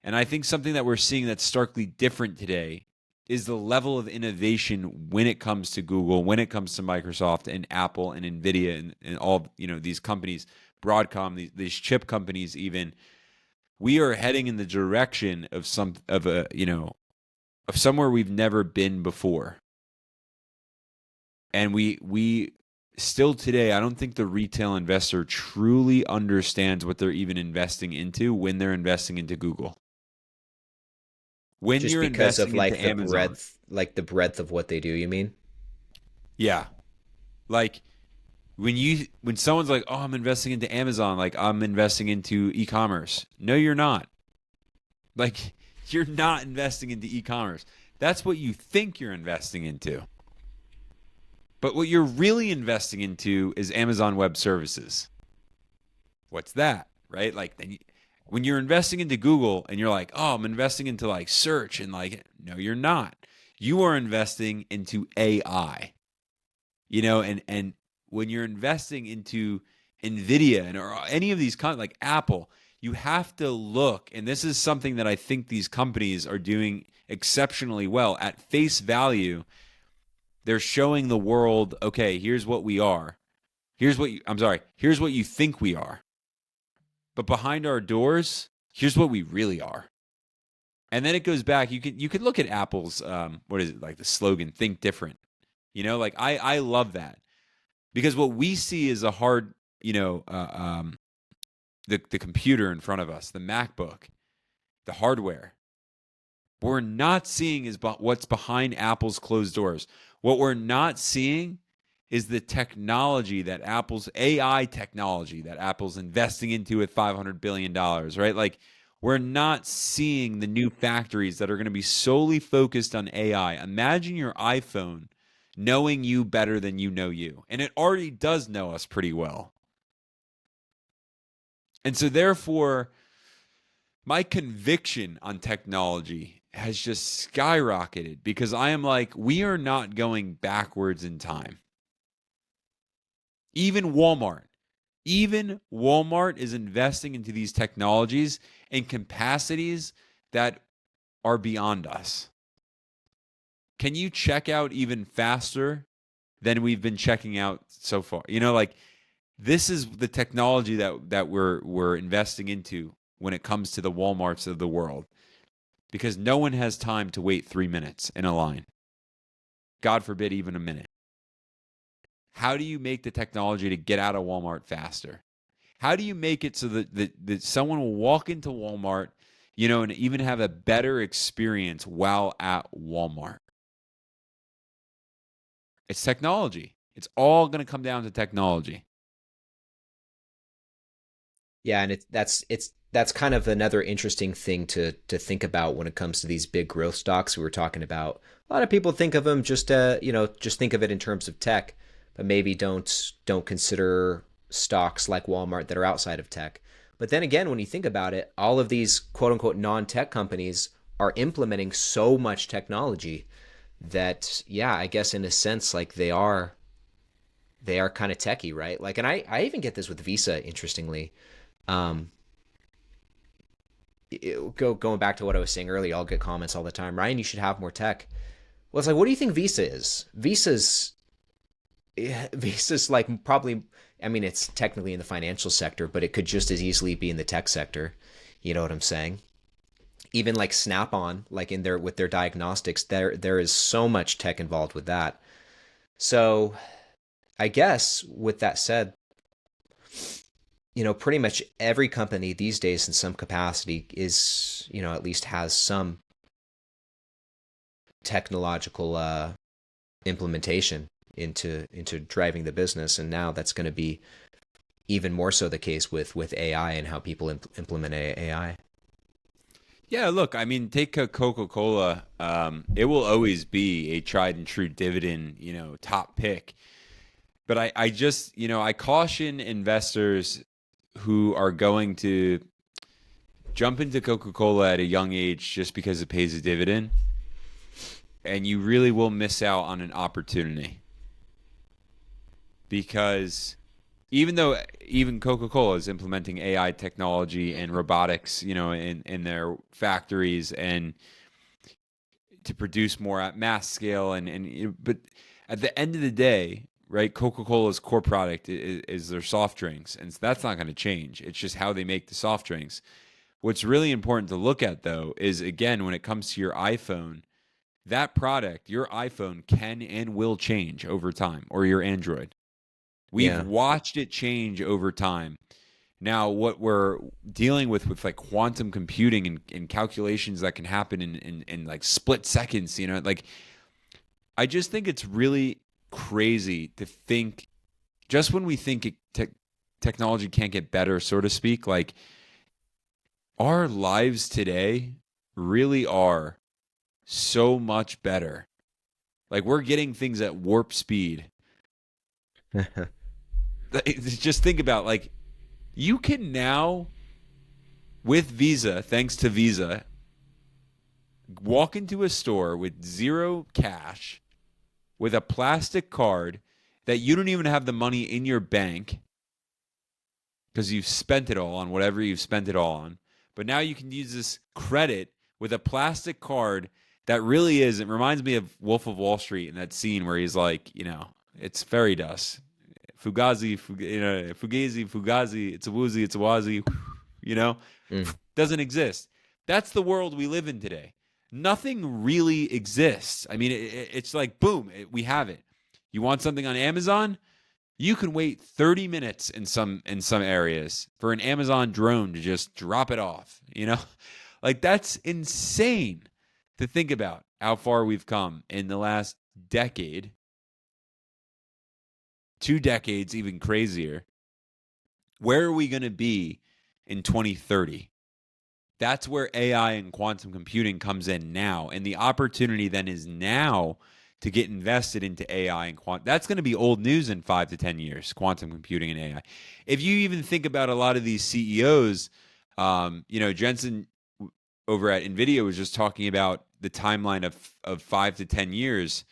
And I think something that we're seeing that's starkly different today is the level of innovation when it comes to Google, when it comes to Microsoft and Apple and NVIDIA and all, these companies, Broadcom, these chip companies even. We are heading in the direction of of somewhere we've never been before. And we still today, I don't think the retail investor truly understands what they're even investing into when they're investing into Google. When Just you're because of investing into Amazon. the breadth of what they do, you mean? Yeah. Like when someone's like, "Oh, I'm investing into Amazon," like I'm investing into e-commerce. No, you're not. Like you're not investing into e-commerce. That's what you think you're investing into. But what you're really investing into is Amazon Web Services. What's that? Right? Like when you're investing into Google and you're like, "Oh, I'm investing into like search," and like, no, you're not. You are investing into AI. And when you're investing into NVIDIA or any of these like Apple, you have to look, and this is something that I think these companies are doing exceptionally well. At face value, they're showing the world, okay, here's what we are. Here's what you think we are. But behind our doors, here's what we really are. And then it goes back. You could look at Apple's what is it, like the slogan, think different. Like I love that. Because what we see is a hard, the computer in front of us, the MacBook, the hardware. What we're not seeing is what's behind Apple's closed doors. What we're not seeing is the technology that Apple's AI technology that Apple's investing into at $500 billion, right? Like, we're not seeing the new factories that are going to be solely focused on AI. Imagine your iPhone knowing you better than you know you. And it already does know us pretty well. And so, therefore, my conviction on technology has just skyrocketed because I am like, we are not going backwards in time. Even Walmart. Even Walmart is investing into these technologies in capacities that are beyond us. Can you check out even faster than we've been checking out so far? Like, this is the technology that we're investing into when it comes to the Walmarts of the world, because no one has time to wait 3 minutes in a line. God forbid, even a minute. How do you make the technology to get out of Walmart faster? How do you make it so that someone will walk into Walmart, and even have a better experience while at Walmart? It's technology. It's all going to come down to technology. Yeah, and that's kind of another interesting thing to think about when it comes to these big growth stocks we were talking about. A lot of people think of them just think of it in terms of tech, but maybe don't consider stocks like Walmart that are outside of tech. But then again, when you think about it, all of these quote unquote non-tech companies are implementing so much technology that, yeah, I guess in a sense, like they are kind of techy, right? Like, and I even get this with Visa, interestingly. Um, going back to what I was saying earlier, I'll get comments all the time. Ryne, you should have more tech. Well, it's like, what do you think Visa is? Visa's like probably. I mean, it's technically in the financial sector, but it could just as easily be in the tech sector. You know what I'm saying? Even like Snap-on, like in their with their diagnostics, there is so much tech involved with that. So I guess with that said, pretty much every company these days in some capacity is, at least has some technological implementation into driving the business. And now that's going to be even more so the case with AI and how people implement AI. Yeah, look, I mean, take a Coca-Cola. It will always be a tried and true dividend, top pick. But I just, I caution investors who are going to jump into Coca-Cola at a young age just because it pays a dividend, and you really will miss out on an opportunity. Because even Coca-Cola is implementing AI technology and robotics, in their factories and to produce more at mass scale, but at the end of the day, right, Coca-Cola's core product is their soft drinks, and that's not going to change. It's just how they make the soft drinks. What's really important to look at, though, is, again, when it comes to your iPhone, that product, your iPhone, can and will change over time, or your Android. We've Yeah. watched it change over time. Now, what we're dealing with like quantum computing and calculations that can happen in like split seconds, like, I just think it's really crazy to think, just when we think technology can't get better, so to speak, like, our lives today really are so much better. Like, we're getting things at warp speed. Just think about, like, you can now, with Visa, thanks to Visa, walk into a store with zero cash, with a plastic card that you don't even have the money in your bank because you've spent it all on whatever you've spent it all on. But now you can use this credit with a plastic card that really is. It reminds me of Wolf of Wall Street in that scene where he's like, it's fairy dust. Fugazi, Fugazi, it's a woozy, it's a wazi, you know, Mm. doesn't exist. That's the world we live in today. Nothing really exists. I mean, it's like, boom, we have it. You want something on Amazon? You can wait 30 minutes in some areas for an Amazon drone to just drop it off, you know? Like that's insane to think about how far we've come in the last decade, 2 decades, even crazier. Where are we going to be in 2030? That's where AI and quantum computing comes in now. And the opportunity then is now to get invested into AI and quantum. That's going to be old news in 5 to 10 years, quantum computing and AI. If you even think about a lot of these CEOs, Jensen over at NVIDIA was just talking about the timeline of 5 to 10 years.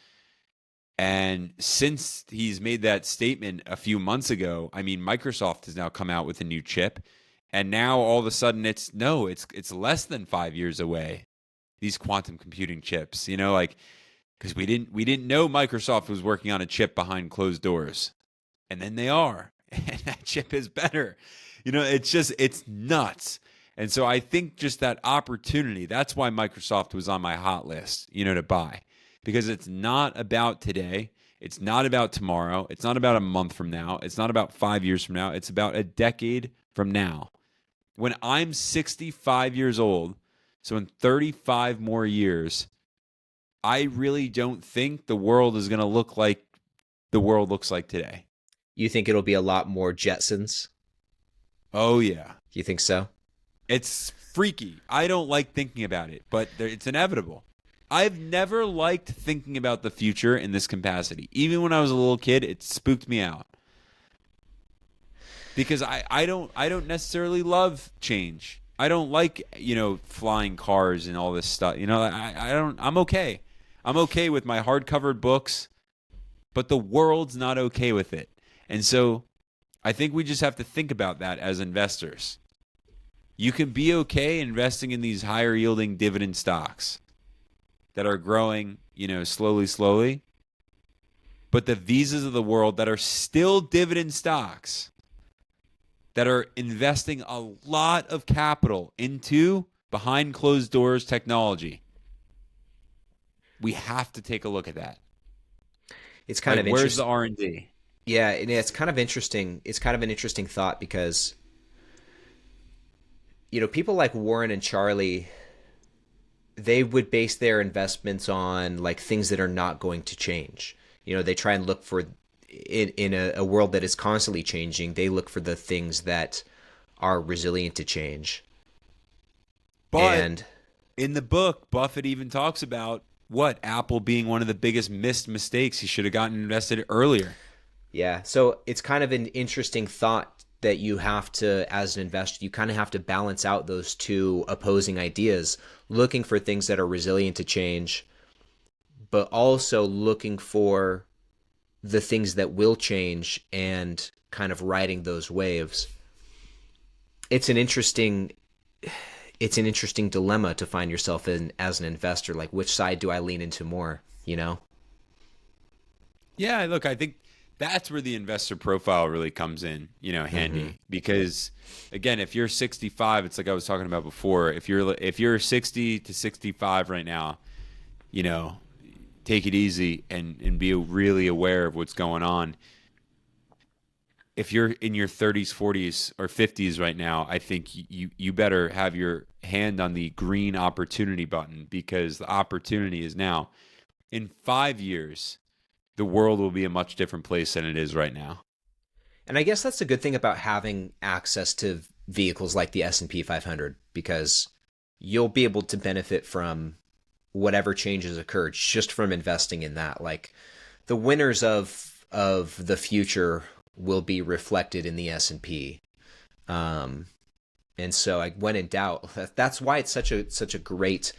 And since he's made that statement a few months ago, I mean, Microsoft has now come out with a new chip. And now all of a sudden it's less than 5 years away. These quantum computing chips, like because we didn't know Microsoft was working on a chip behind closed doors, and then they are, and that chip is better. It's nuts. And so I think just that opportunity. That's why Microsoft was on my hot list, to buy, because it's not about today. It's not about tomorrow. It's not about a month from now. It's not about 5 years from now. It's about a decade from now. When I'm 65 years old, so in 35 more years, I really don't think the world is going to look like the world looks like today. You think it'll be a lot more Jetsons? Oh, yeah. You think so? It's freaky. I don't like thinking about it, but it's inevitable. I've never liked thinking about the future in this capacity. Even when I was a little kid, it spooked me out. Because I don't necessarily love change. I don't like, flying cars and all this stuff. I'm okay. I'm okay with my hard-covered books, but the world's not okay with it. And so I think we just have to think about that as investors. You can be okay investing in these higher yielding dividend stocks that are growing, slowly, but the Visas of the world that are still dividend stocks, that are investing a lot of capital into behind closed doors technology. We have to take a look at that. It's kind of where's interesting. the R&D? Yeah, and it's kind of interesting. It's kind of an interesting thought because, people like Warren and Charlie, they would base their investments on like things that are not going to change. They try and look for in a world that is constantly changing. They look for the things that are resilient to change. But And in the book, Buffett even talks about Apple being one of the biggest missed mistakes. He should have gotten invested earlier. yeah, so it's kind of an interesting thought that you have to, as an investor, you kind of have to balance out those two opposing ideas, looking for things that are resilient to change, but also looking for the things that will change and kind of riding those waves. It's an interesting dilemma to find yourself in as an investor. Like, which side do I lean into more? Yeah, look, I think that's where the investor profile really comes in, handy. Mm-hmm. Because again, if you're 65, it's like I was talking about before. If you're 60 to 65 right now, take it easy and be really aware of what's going on. If you're in your 30s, 40s, or 50s right now, I think you better have your hand on the green opportunity button, because the opportunity is now. In 5 years, the world will be a much different place than it is right now. And I guess that's a good thing about having access to vehicles like the S&P 500, because you'll be able to benefit from whatever changes occur just from investing in that. Like, the winners of the future will be reflected in the S&P. And so, like, when in doubt, that's why it's such a great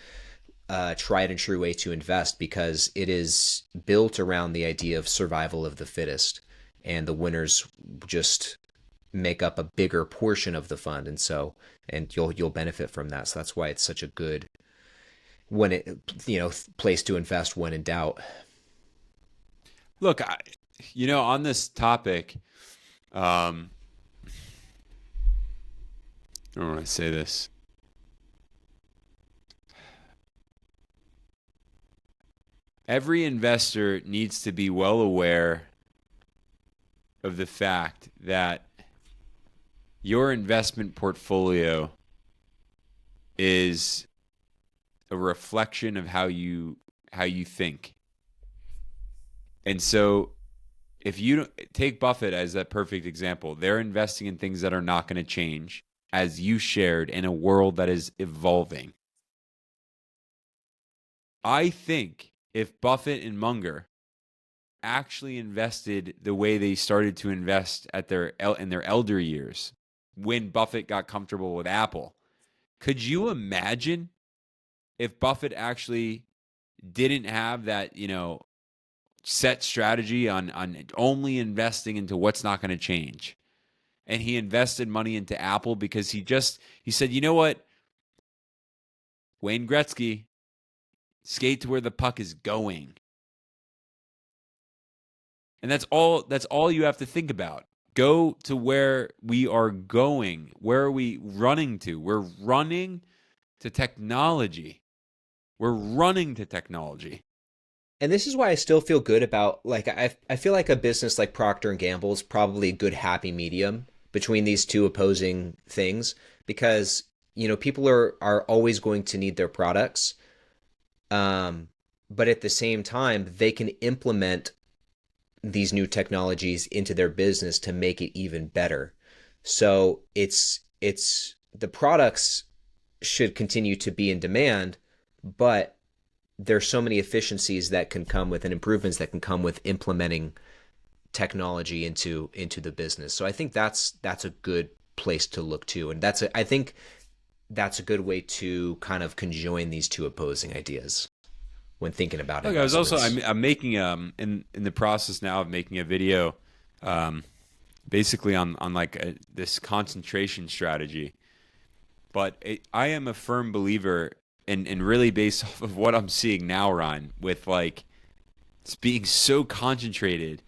tried and true way to invest, because it is built around the idea of survival of the fittest, and the winners just make up a bigger portion of the fund, and you'll benefit from that. So that's why it's such a good place to invest when in doubt. Look, On this topic, I don't want to say this. Every investor needs to be well aware of the fact that your investment portfolio is a reflection of how you think. And so if you don't take Buffett as that perfect example, they're investing in things that are not going to change, as you shared, in a world that is evolving. I think if Buffett and Munger actually invested the way they started to invest in their elder years, when Buffett got comfortable with Apple, could you imagine if Buffett actually didn't have that, set strategy on only investing into what's not going to change? And he invested money into Apple because he said, you know what? Wayne Gretzky, skate to where the puck is going. And that's all you have to think about. Go to where we are going. Where are we running to? We're running to technology. We're running to technology. And this is why I still feel good about, like, I feel like a business like Procter and Gamble is probably a good happy medium between these two opposing things, because people are always going to need their products, um, but at the same time they can implement these new technologies into their business to make it even better. So it's the products should continue to be in demand, but there's so many efficiencies that can come with, and improvements that can come with, implementing technology into the business. So I think that's a good place to look to, and I think that's a good way to kind of conjoin these two opposing ideas when thinking about Look, I was also investments. I'm making in the process now of making a video, um, basically on like this concentration strategy. But I am a firm believer, and really based off of what I'm seeing now, Ryne, with like it's being so concentrated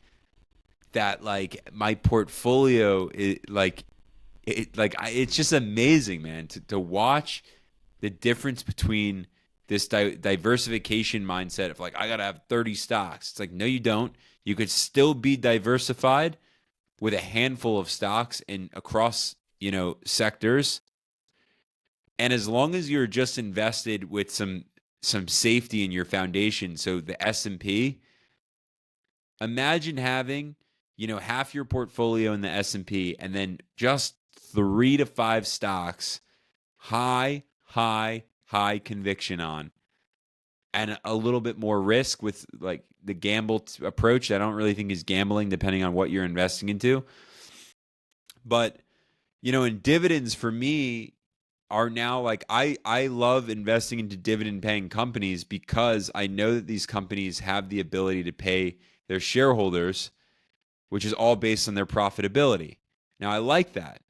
that like my portfolio is it's just amazing, man, to watch the difference between this diversification mindset of like I gotta have 30 stocks. It's like, no, you don't. You could still be diversified with a handful of stocks and across sectors, and as long as you're just invested with some safety in your foundation. So the S&P, imagine having half your portfolio in the S&P and then just 3 to 5 stocks, high conviction on, and a little bit more risk with like the gamble approach. I don't really think is gambling, depending on what you're investing into. But in dividends, for me, are now like I love investing into dividend paying companies because I know that these companies have the ability to pay their shareholders, which is all based on their profitability. Now I like that.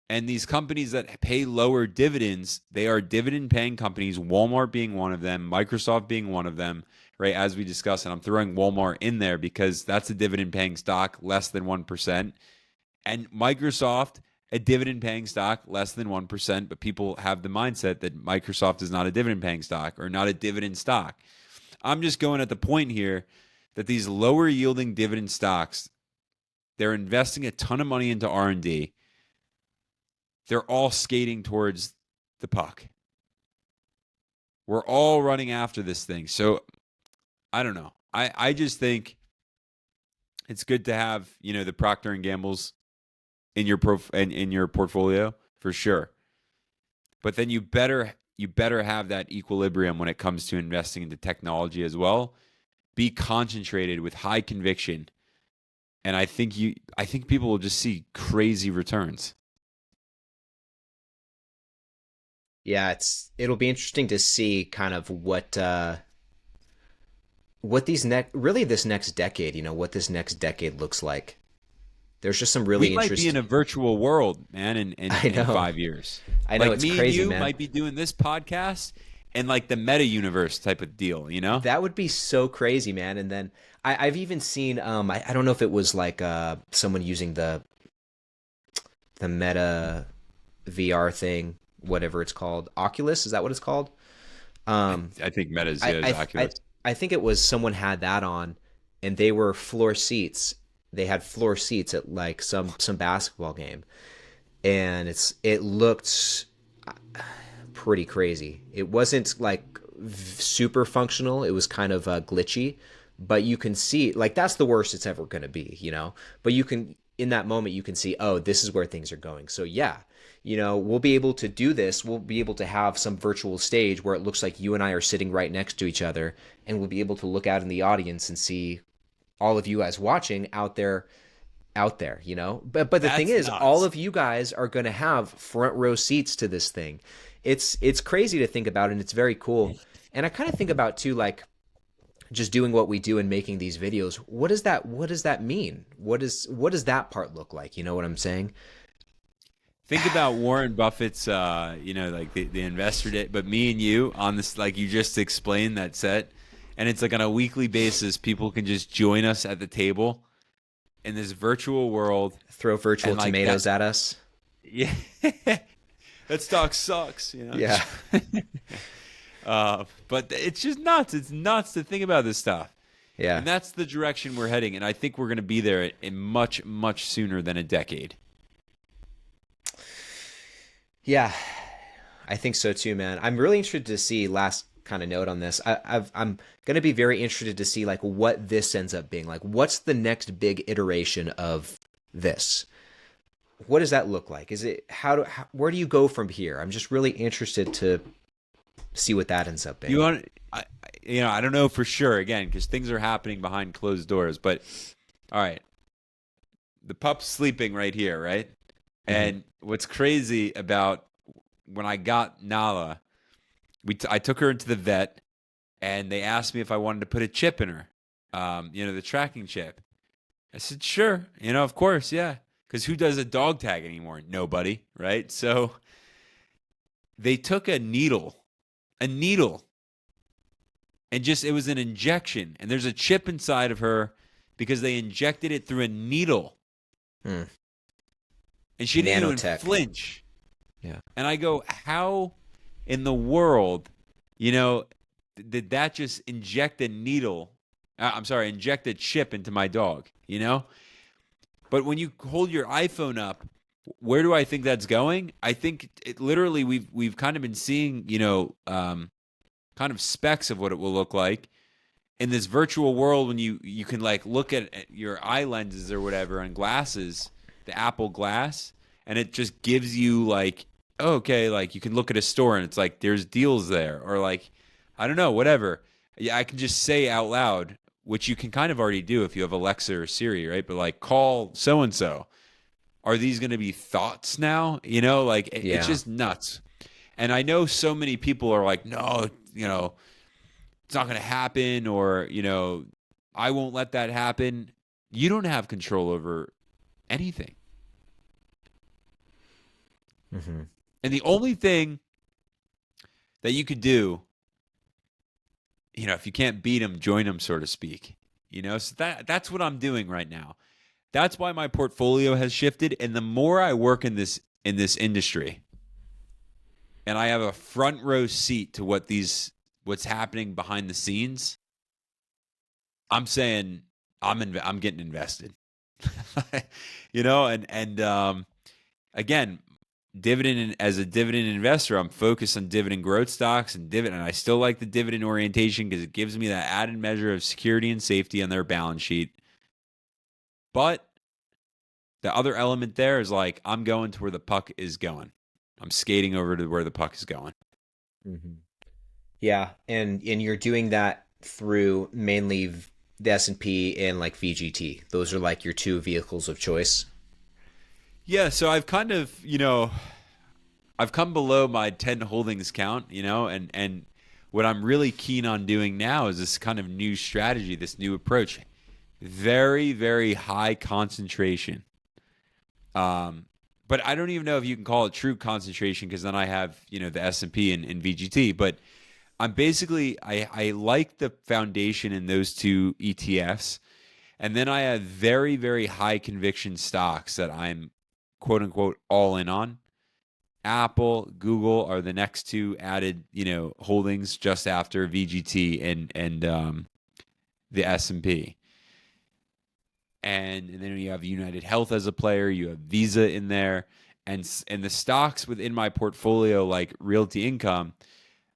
And these companies that pay lower dividends, they are dividend paying companies, Walmart being one of them, Microsoft being one of them, right? As we discussed, and I'm throwing Walmart in there because that's a dividend paying stock, less than 1%. And Microsoft, a dividend paying stock, less than 1%. But people have the mindset that Microsoft is not a dividend paying stock or not a dividend stock. I'm just going at the point here that these lower yielding dividend stocks, they're investing a ton of money into R&D. They're all skating towards the puck. We're all running after this thing. So I don't know. I just think it's good to have, the Procter and Gamble's in your portfolio for sure. But then you better have that equilibrium when it comes to investing into technology as well. Be concentrated with high conviction, and I think people will just see crazy returns. Yeah, it'll be interesting to see kind of what these next really this next decade, what this next decade looks like. There's just some We really might be in a interesting. virtual world, man, in I know. in 5 years. I know Like it's me and crazy, you man. might be doing this podcast, in like the meta universe type of deal, you know? That would be so crazy, man. And then I've even seen I don't know if it was like someone using the Meta VR thing, whatever it's called. Oculus, is that what it's called? Um, I think Meta's, I, yeah, is I I Oculus. I think it was someone had that on, and they were floor seats. They had floor seats at like some basketball game, and it looked pretty crazy. It wasn't like super functional. It was kind of glitchy, but you can see like that's the worst it's ever going to be, you know. But you can in that moment you can see, oh, this is where things are going. So yeah, you know, we'll be able to do this. We'll be able to have some virtual stage where it looks like you and I are sitting right next to each other, and we'll be able to look out in the audience and see all of you guys watching out there, you know. But the thing That's is, all nuts. of you guys are going to have front row seats to this thing. It's crazy to think about, and it's very cool. And I kind of think about too, like just doing what we do and making these videos. What does that mean? What does that part look like? You know what I'm saying? Think about Warren Buffett's, like the investor day, but me and you on this, like you just explained that set, and it's like on a weekly basis, people can just join us at the table in this virtual world, Throw virtual and like that, tomatoes at us. yeah, that stock sucks, you know. Yeah. But it's just nuts. It's nuts to think about this stuff, Yeah. and that's the direction we're heading, and I think we're going to be there in much, much sooner than a decade. Yeah. I think so too, man. I'm really interested to see last kind of note on this. I'm going to be very interested to see like what this ends up being. Like, what's the next big iteration of this? What does that look like? Is it where do you go from here? I'm just really interested to see what that ends up You being. want, I don't know for sure again because things are happening behind closed doors. But all right, the pup's sleeping right here, right? Hmm. And what's crazy about when I got Nala, I took her into the vet, and they asked me if I wanted to put a chip in her, the tracking chip. I said, sure, of course, yeah. Because who does a dog tag anymore? Nobody, right? So they took a needle, and just it was an injection, and there's a chip inside of her because they injected it through a needle, Hmm. and she didn't even Nanotech. flinch. Yeah. And I go, how in the world, you know, did that just inject a needle? I'm sorry, inject a chip into my dog, you know? But when you hold your iPhone up, where do I think that's going? I think it literally we've kind of been seeing, kind of specs of what it will look like in this virtual world when you can like look at your eye lenses or whatever on glasses, the Apple Glass, and it just gives you like, oh, okay, like you can look at a store and it's like there's deals there, or like I don't know, whatever. Yeah, I can just say out loud, which you can kind of already do if you have Alexa or Siri, right? But like call so and so. Are these going to be thoughts now? Like it's Yeah. just nuts. And I know so many people are like, no, it's not going to happen, or I won't let that happen. You don't have control over anything, Hmm. and the only thing that you could do, if you can't beat them, join them, so to speak. So that's what I'm doing right now. That's why my portfolio has shifted, and the more I work in this industry, and I have a front row seat to what's happening behind the scenes, I'm saying I'm getting invested. And again, dividend as a dividend investor, I'm focused on dividend growth stocks and dividend. And I still like the dividend orientation because it gives me that added measure of security and safety on their balance sheet. But the other element there is like I'm going to where the puck is going. I'm skating over to where the puck is going. Hmm. Yeah, and you're doing that through mainly the S&P and like VGT. Those are like your two vehicles of choice. Yeah, so I've kind of, I've come below my 10 holdings count, and what I'm really keen on doing now is this kind of new strategy, this new approach. Very, very high concentration. But I don't even know if you can call it true concentration because then I have, the S&P and VGT. But I'm basically I like the foundation in those two ETFs, and then I have very, very high conviction stocks that I'm quote unquote all in on. Apple, Google are the next two added, holdings just after VGT and the S&P. And then you have United Health as a player, you have Visa in there, and the stocks within my portfolio like Realty Income,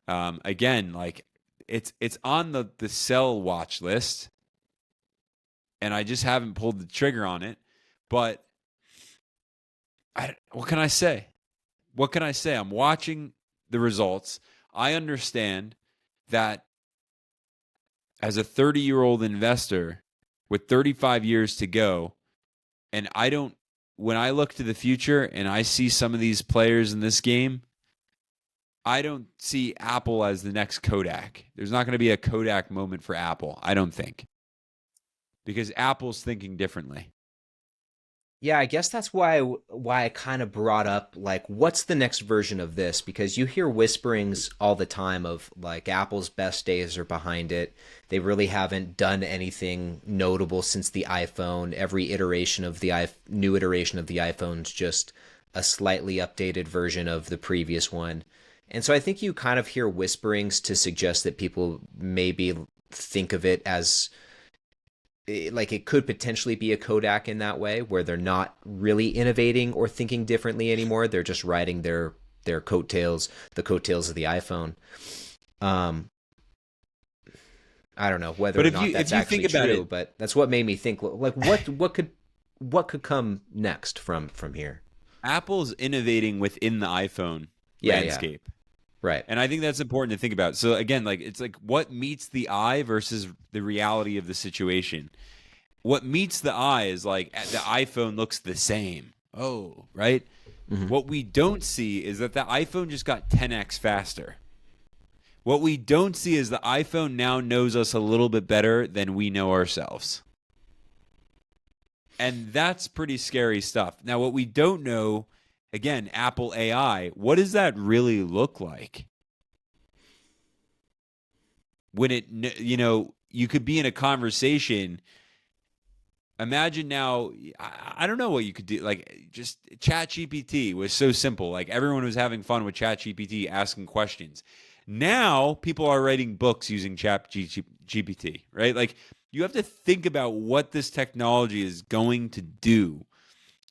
again, like it's on the sell watch list, and I just haven't pulled the trigger on it. But what can I say? What can I say? I'm watching the results. I understand that as a 30-year-old investor with 35 years to go, and when I look to the future and I see some of these players in this game, I don't see Apple as the next Kodak. There's not going to be a Kodak moment for Apple, I don't think, because Apple's thinking differently. Yeah, I guess that's why I kind of brought up like what's the next version of this, because you hear whisperings all the time of like Apple's best days are behind it. They really haven't done anything notable since the iPhone. Every iteration of the new iteration of the iPhone's just a slightly updated version of the previous one. And so I think you kind of hear whisperings to suggest that people maybe think of it as like it could potentially be a Kodak in that way, where they're not really innovating or thinking differently anymore. They're just riding their coattails, the coattails of the iPhone. Um, I don't know whether But or if not you that's if you think actually about true, it, but that's what made me think. Like, what could come next from here? Apple's innovating within the iPhone Yeah, yeah, landscape. right. And I think that's important to think about. So again, like it's like what meets the eye versus the reality of the situation. What meets the eye is like the iPhone looks the same. Oh, right? Hmm. What we don't see is that the iPhone just got 10x faster. What we don't see is the iPhone now knows us a little bit better than we know ourselves. And that's pretty scary stuff. Now, what we don't know, again, Apple AI, what does that really look like? When you could be in a conversation. Imagine now, I don't know what you could do. Like, just Chat GPT was so simple. Like, everyone was having fun with Chat GPT, asking questions. Now, people are writing books using Chat GPT, right? Like, you have to think about what this technology is going to do.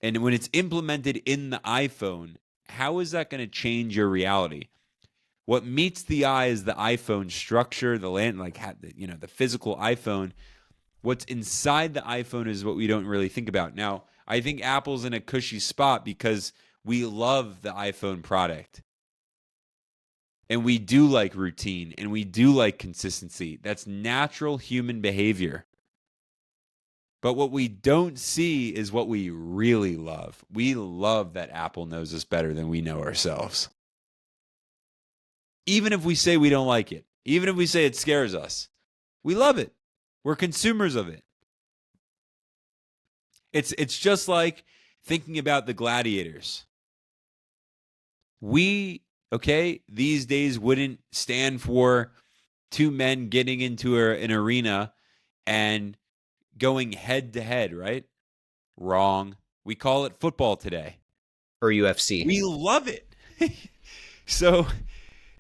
And when it's implemented in the iPhone, how is that going to change your reality? What meets the eye is the iPhone structure, the physical iPhone. What's inside the iPhone is what we don't really think about. Now, I think Apple's in a cushy spot because we love the iPhone product. And we do like routine and we do like consistency. That's natural human behavior. But what we don't see is what we really love. We love that Apple knows us better than we know ourselves. Even if we say we don't like it, even if we say it scares us, we love it. We're consumers of it. It's just like thinking about the gladiators. These days wouldn't stand for two men getting into an arena and going head to head, right? Wrong. We call it football today. Or UFC. We love it. So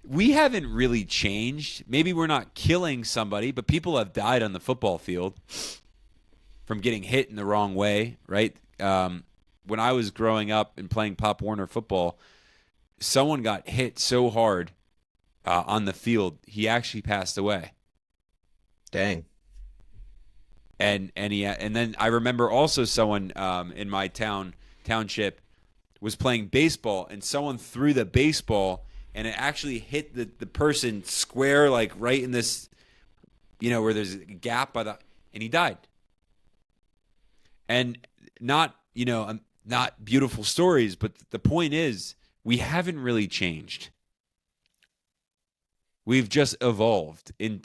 we haven't really changed. Maybe we're not killing somebody, but people have died on the football field from getting hit in the wrong way, right? When I was growing up and playing Pop Warner football, someone got hit so hard on the field, he actually passed away. Dang. And then I remember also someone in my township was playing baseball, and someone threw the baseball, and it actually hit the person square, like right in this, where there's a gap and he died. And not beautiful stories, but the point is, we haven't really changed. We've just evolved in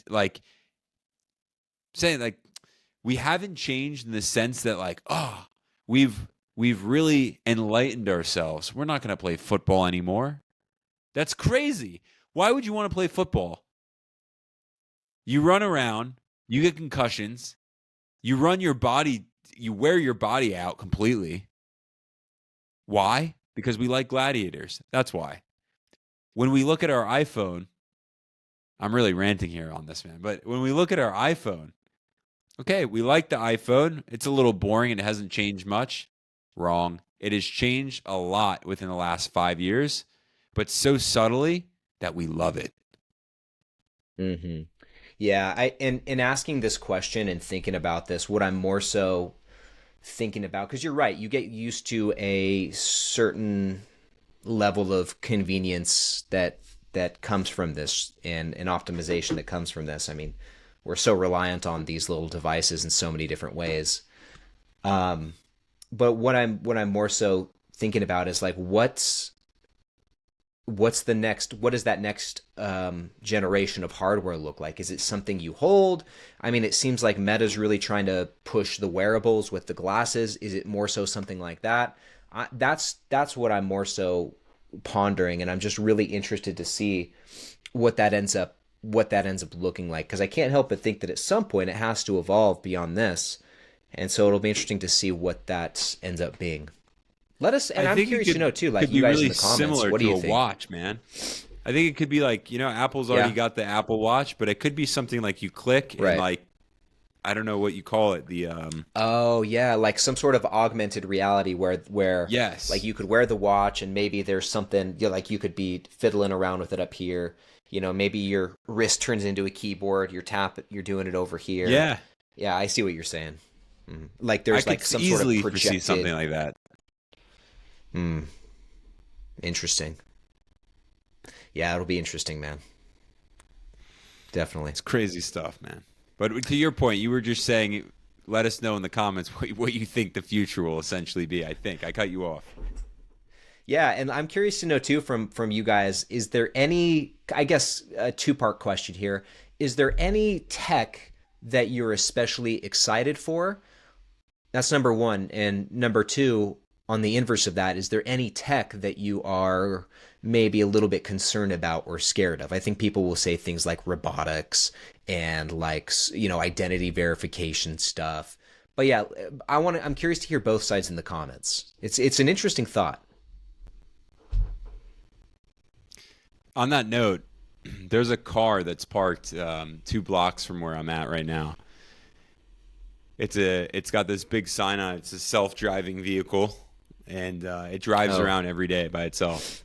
saying we haven't changed in the sense that we've really enlightened ourselves. We're not going to play football anymore. That's crazy. Why would you want to play football? You run around, you get concussions, you run your body, you wear your body out completely. Why? Because we like gladiators. That's why. When we look at our iPhone, I'm really ranting here on this, man, but when we look at our iPhone, okay, we like the iPhone. It's a little boring and it hasn't changed much. Wrong. It has changed a lot within the last 5 years, but so subtly that we love it. Hmm. Yeah, in asking this question and thinking about this, what I'm more so thinking about, because you're right, you get used to a certain level of convenience that comes from this, and an optimization that comes from this. I mean, we're so reliant on these little devices in so many different ways. But what I'm more so thinking about is like what's the next, what does that next generation of hardware look like? Is it something you hold? I mean, it seems like Meta's really trying to push the wearables with the glasses. Is it more so something like that? That's what I'm more so pondering, and I'm just really interested to see what that ends up looking like, because I can't help but think that at some point it has to evolve beyond this, and so it'll be interesting to see what that ends up being. Let us, and I I'm think it curious to know too, like could you be guys in really the comments, similar what do to you a think? watch, man. I think it could be like, Apple's already Yeah, got the Apple Watch, but it could be something like you click and right. like I don't know what you call it, the Oh yeah, like some sort of augmented reality where like yes. you could wear the watch and maybe there's something, like you could be fiddling around with it up here. Maybe your wrist turns into a keyboard, you're doing it over here. Yeah. Yeah, I see what you're saying. Like I there's could like some sort of easily foresee projected. something like that. Hmm, interesting. Yeah, it'll be interesting, man. Definitely. It's crazy stuff, man. But to your point, you were just saying, let us know in the comments what you think the future will essentially be. I think I cut you off. Yeah, and I'm curious to know too from you guys, is there any, I guess a two-part question here. Is there any tech that you're especially excited for? That's number one. And number two, on the inverse of that, is there any tech that you are maybe a little bit concerned about or scared of? I think people will say things like robotics and like, identity verification stuff. But yeah, I'm curious to hear both sides in the comments. It's an interesting thought. On that note, there's a car that's parked 2 blocks from where I'm at right now. It's got this big sign on it. It's a self-driving vehicle, and it drives Oh, around every day by itself.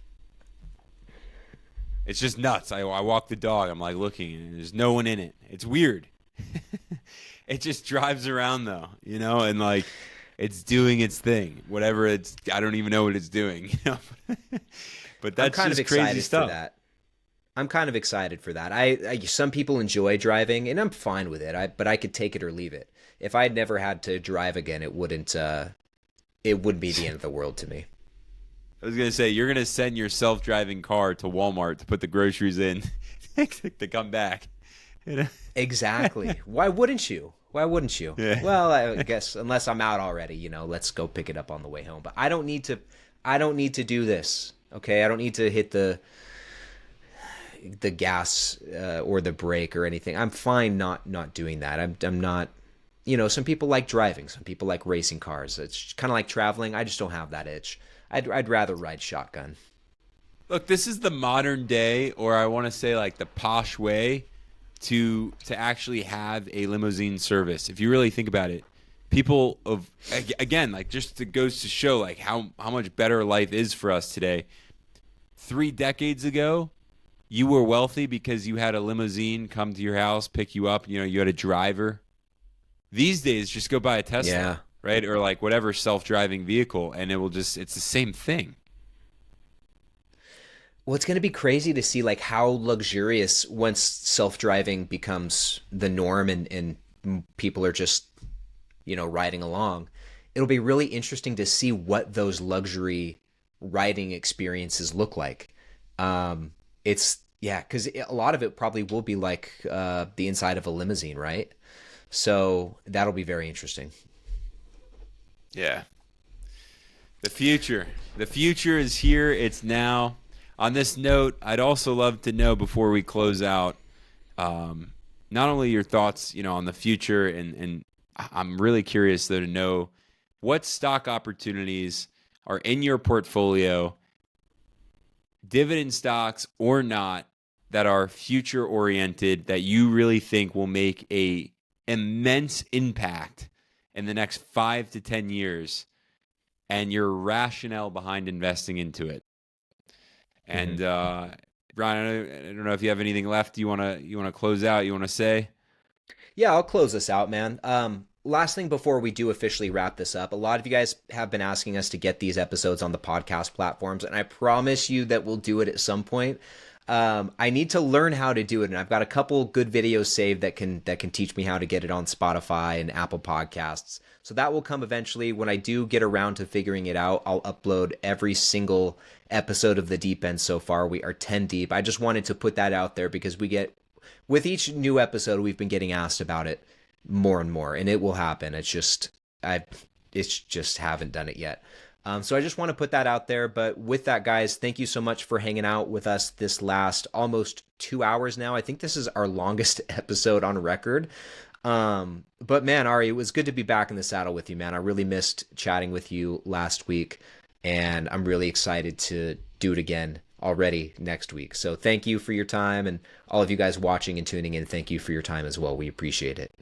It's just nuts. I walk the dog. I'm like looking, and there's no one in it. It's weird. It just drives around though, and like it's doing its thing. Whatever it's, I don't even know what it's doing. But I'm that's kind of just crazy excited for stuff. that. I'm kind of excited for that. Some people enjoy driving, and I'm fine with it. But I could take it or leave it. If I'd never had to drive again, it wouldn't be the end of the world to me. I was gonna say you're gonna send your self-driving car to Walmart to put the groceries in to come back. You know? Exactly. Why wouldn't you? Why wouldn't you? Yeah. Well, I guess unless I'm out already, let's go pick it up on the way home. But I don't need to. I don't need to do this. Okay, I don't need to hit the gas or the brake or anything. I'm fine not doing that. I'm not. Some people like driving. Some people like racing cars. It's kind of like traveling. I just don't have that itch. I'd rather ride shotgun. Look, this is the modern day, or I want to say like the posh way to actually have a limousine service. If you really think about it, people of again, like just it goes to show like how much better life is for us today. 3 decades ago, you were wealthy because you had a limousine come to your house, pick you up. You had a driver. These days, just go buy a Tesla, Yeah. right? Or like whatever self-driving vehicle, and it's the same thing. Well, it's going to be crazy to see like how luxurious once self-driving becomes the norm, and people are just riding along. It'll be really interesting to see what those luxury riding experiences look like. It's yeah, because a lot of it probably will be like the inside of a limousine, right? So that'll be very interesting. Yeah. The future. The future is here. It's now. On this note, I'd also love to know before we close out, not only your thoughts, on the future, and I'm really curious though to know what stock opportunities are in your portfolio, dividend stocks or not, that are future oriented, that you really think will make a immense impact in the next 5 to 10 years, and your rationale behind investing into it. Mm-hmm. And Brian, I don't know if you have anything left you want to close out, you want to say. Yeah, I'll close this out, man. Last thing before we do officially wrap this up, a lot of you guys have been asking us to get these episodes on the podcast platforms, and I promise you that we'll do it at some point. I need to learn how to do it, and I've got a couple good videos saved that can teach me how to get it on Spotify and Apple Podcasts. So that will come eventually. When I do get around to figuring it out, I'll upload every single episode of the Deep End so far. We are 10 deep. I just wanted to put that out there because with each new episode, we've been getting asked about it more and more, and it will happen. It's just haven't done it yet. So I just want to put that out there. But with that, guys, thank you so much for hanging out with us this last almost 2 hours now. I think this is our longest episode on record. But man, Ari, it was good to be back in the saddle with you, man. I really missed chatting with you last week, and I'm really excited to do it again already next week. So thank you for your time, and all of you guys watching and tuning in, thank you for your time as well. We appreciate it.